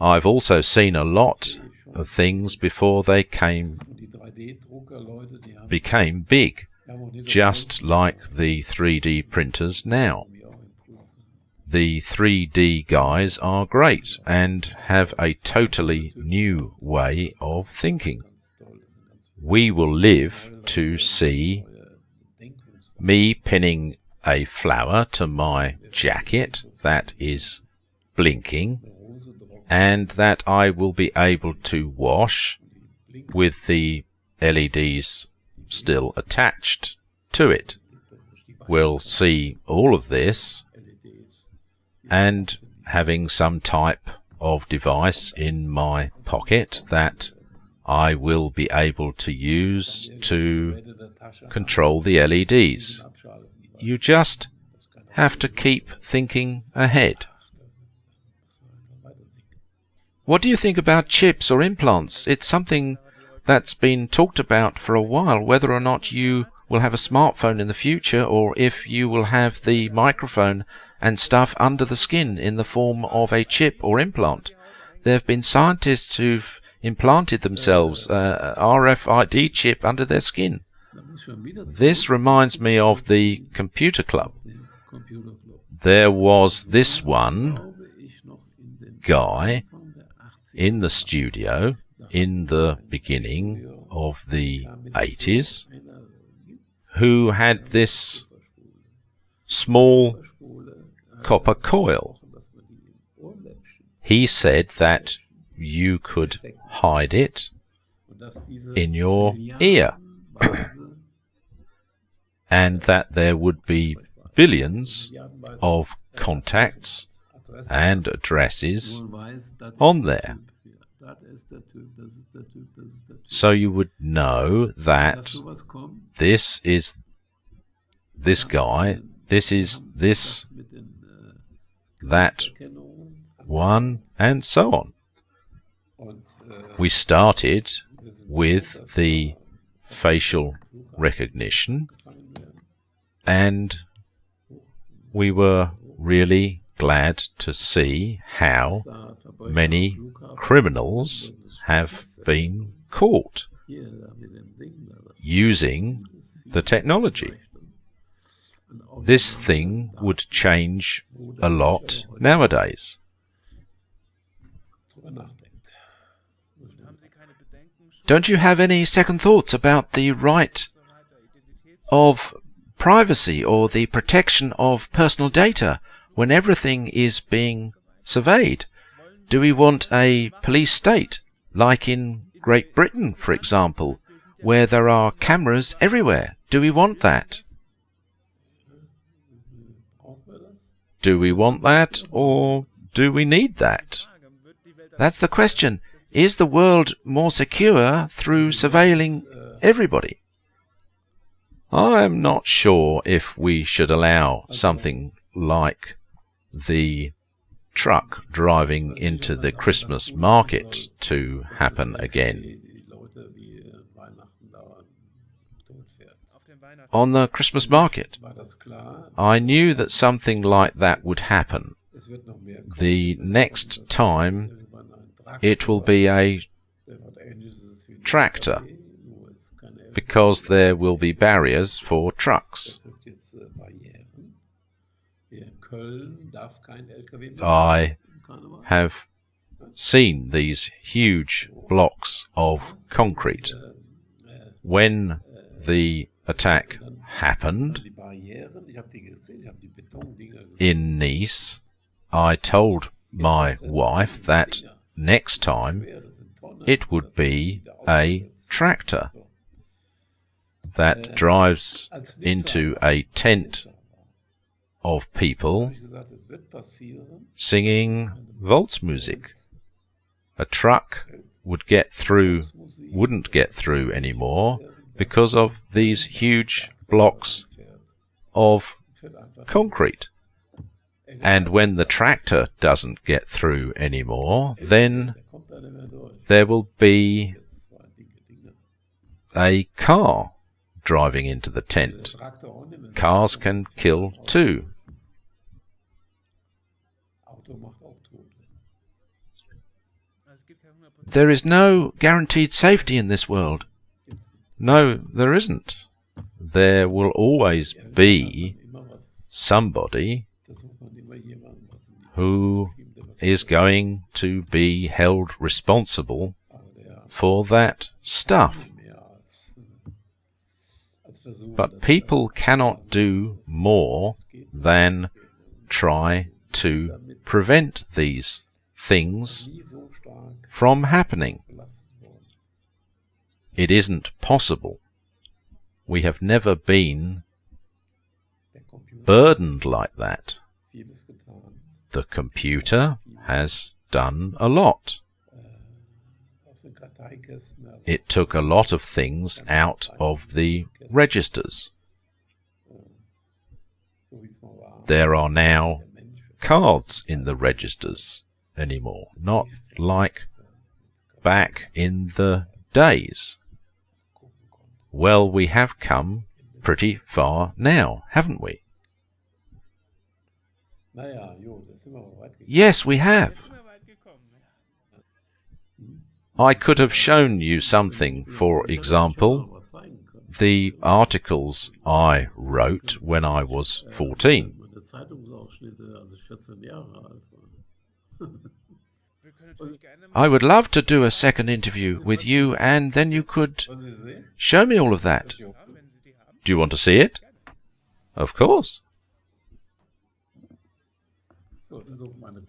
I've also seen a lot of things before they became big, just like the 3D printers now. The 3D guys are great and have a totally new way of thinking. We will live to see me pinning a flower to my jacket that is blinking, and that I will be able to wash with the LEDs still attached to it. We'll see all of this, and having some type of device in my pocket that I will be able to use to control the LEDs. You just have to keep thinking ahead. What do you think about chips or implants? It's something that's been talked about for a while, whether or not you will have a smartphone in the future, or if you will have the microphone and stuff under the skin in the form of a chip or implant. There have been scientists who've implanted themselves a RFID chip under their skin. This reminds me of the computer club. There was this one guy in the studio in the beginning of the 80s who had this small copper coil. He said that you could hide it in your ear and that there would be billions of contacts and addresses on there. So you would know that this is this guy, this is this, that one, and so on. We started with the facial recognition, and we were really glad to see how many criminals have been caught using the technology. This thing would change a lot nowadays. Don't you have any second thoughts about the right of privacy or the protection of personal data when everything is being surveyed? Do we want a police state, like in Great Britain, for example, where there are cameras everywhere? Do we want that? Do we want that, or do we need that? That's the question. Is the world more secure through surveilling everybody? I'm not sure if we should allow something like the truck driving into the Christmas market to happen again. On the Christmas market, I knew that something like that would happen. The next time it will be a tractor, because there will be barriers for trucks. I have seen these huge blocks of concrete. When the attack happened in Nice, I told my wife that next time it would be a tractor that drives into a tent of people singing Waltzmusik. A truck wouldn't get through anymore because of these huge blocks of concrete. And when the tractor doesn't get through anymore, then there will be a car driving into the tent. Cars can kill too. there is no guaranteed safety in this world. No, there isn't. There will always be somebody who is going to be held responsible for that stuff. But people cannot do more than try to prevent these things from happening. It isn't possible. We have never been burdened like that. The computer has done a lot. It took a lot of things out of the registers. There are now cards in the registers anymore, not like back in the days. Well, we have come pretty far now, haven't we? Yes, we have. I could have shown you something, for example, the articles I wrote when I was 14. I would love to do a second interview with you, and then you could show me all of that. Do you want to see it? Of course.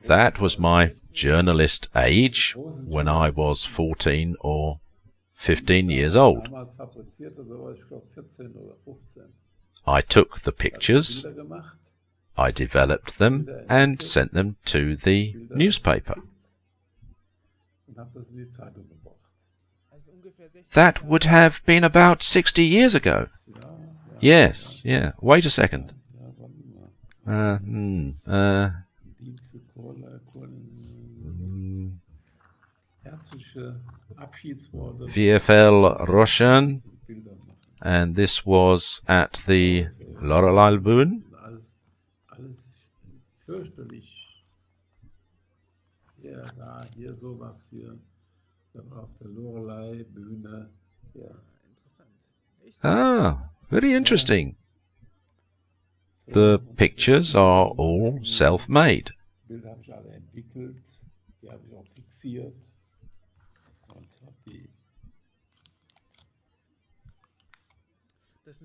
That was my journalist age when I was 14 or 15 years old. I took the pictures, I developed them, and sent them to the newspaper. That would have been about 60 years ago. Yes, yeah. Wait a second. Dienste, herzliche Abschiedsworte. VFL Rochen, Bilder machen. and this was at the Lorelei-Bühne. Alles fürchterlich. Ja, da, hier sowas hier. Da war auf der Lorelei-Bühne. Ja. Ah, very interesting. The pictures are all self-made. Bilder habe ich alle entwickelt, die habe ich auch fixiert und habe die.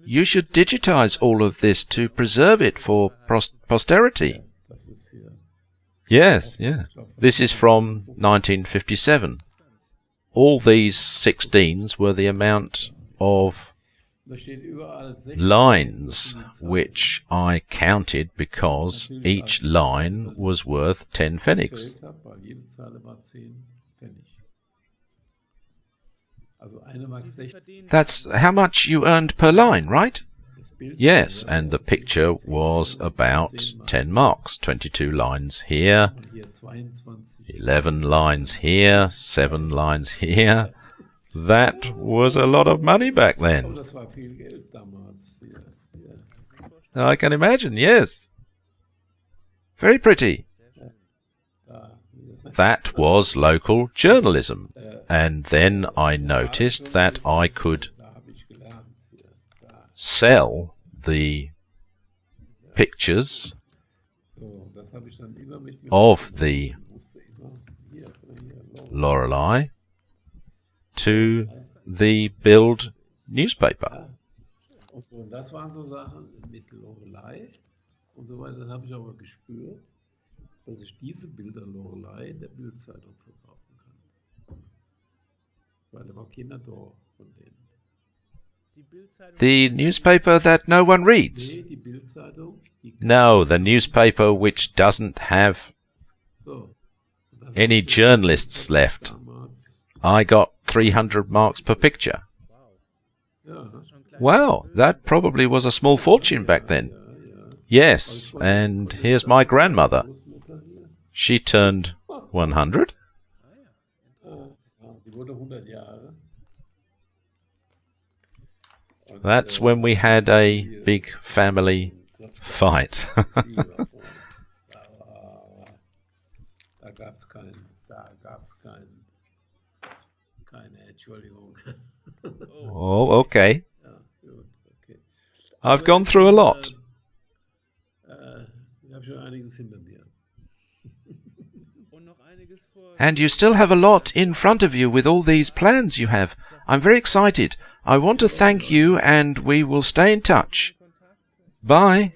You should digitize all of this to preserve it for posterity. Das ist hier. Yes, yeah. This is from 1957. All these 16s were the amount of Da steht überall 16 lines, Polizei. which I counted because each line was worth 10 pfennigs. Gezählt habe, weil jede Zeile war 10 Pfennig. Also eine Mark 16. That's how much you earned per line, right? Das Bild Yes, and the picture was about 10 marks. 22 lines here, und hier 22. 11 lines here, 7 lines here. That was a lot of money back Aber then. das war viel Geld damals. Hier, hier. I can imagine, yes. Very pretty. Da, hier. That was local journalism. And then I noticed that I could Da habe ich gelernt. Hier, da. sell the pictures So, das habe ich dann immer mit of the Ich wusste immer, hier, Lorelei to the Bild newspaper. Und so, und das waren so Sachen mit Lorelei und so weiter. Dann habe ich aber gespürt, dass ich diese Bilder Lorelei der Bildzeitung verkaufen kann. Weil da war keiner da von denen. The newspaper that no one reads. Nee, die Bildzeitung, die No, the newspaper which doesn't have so. Und dann any habe ich journalists left. damals, I got 300 marks per picture. ja, Wow, that probably was a small fortune back then. Yes, and here's my grandmother. Großmutter hier, She turned 100. die wurde 100 Jahre. Und, That's when we had a big family fight. Da gab es keine Entschuldigung. Oh, okay. Ja, gut, okay. I've gone through a lot. Ich habe schon einiges hinter mir. And you still have a lot in front of you with all these plans you have. I'm very excited. I want to thank you and we will stay in touch. Bye.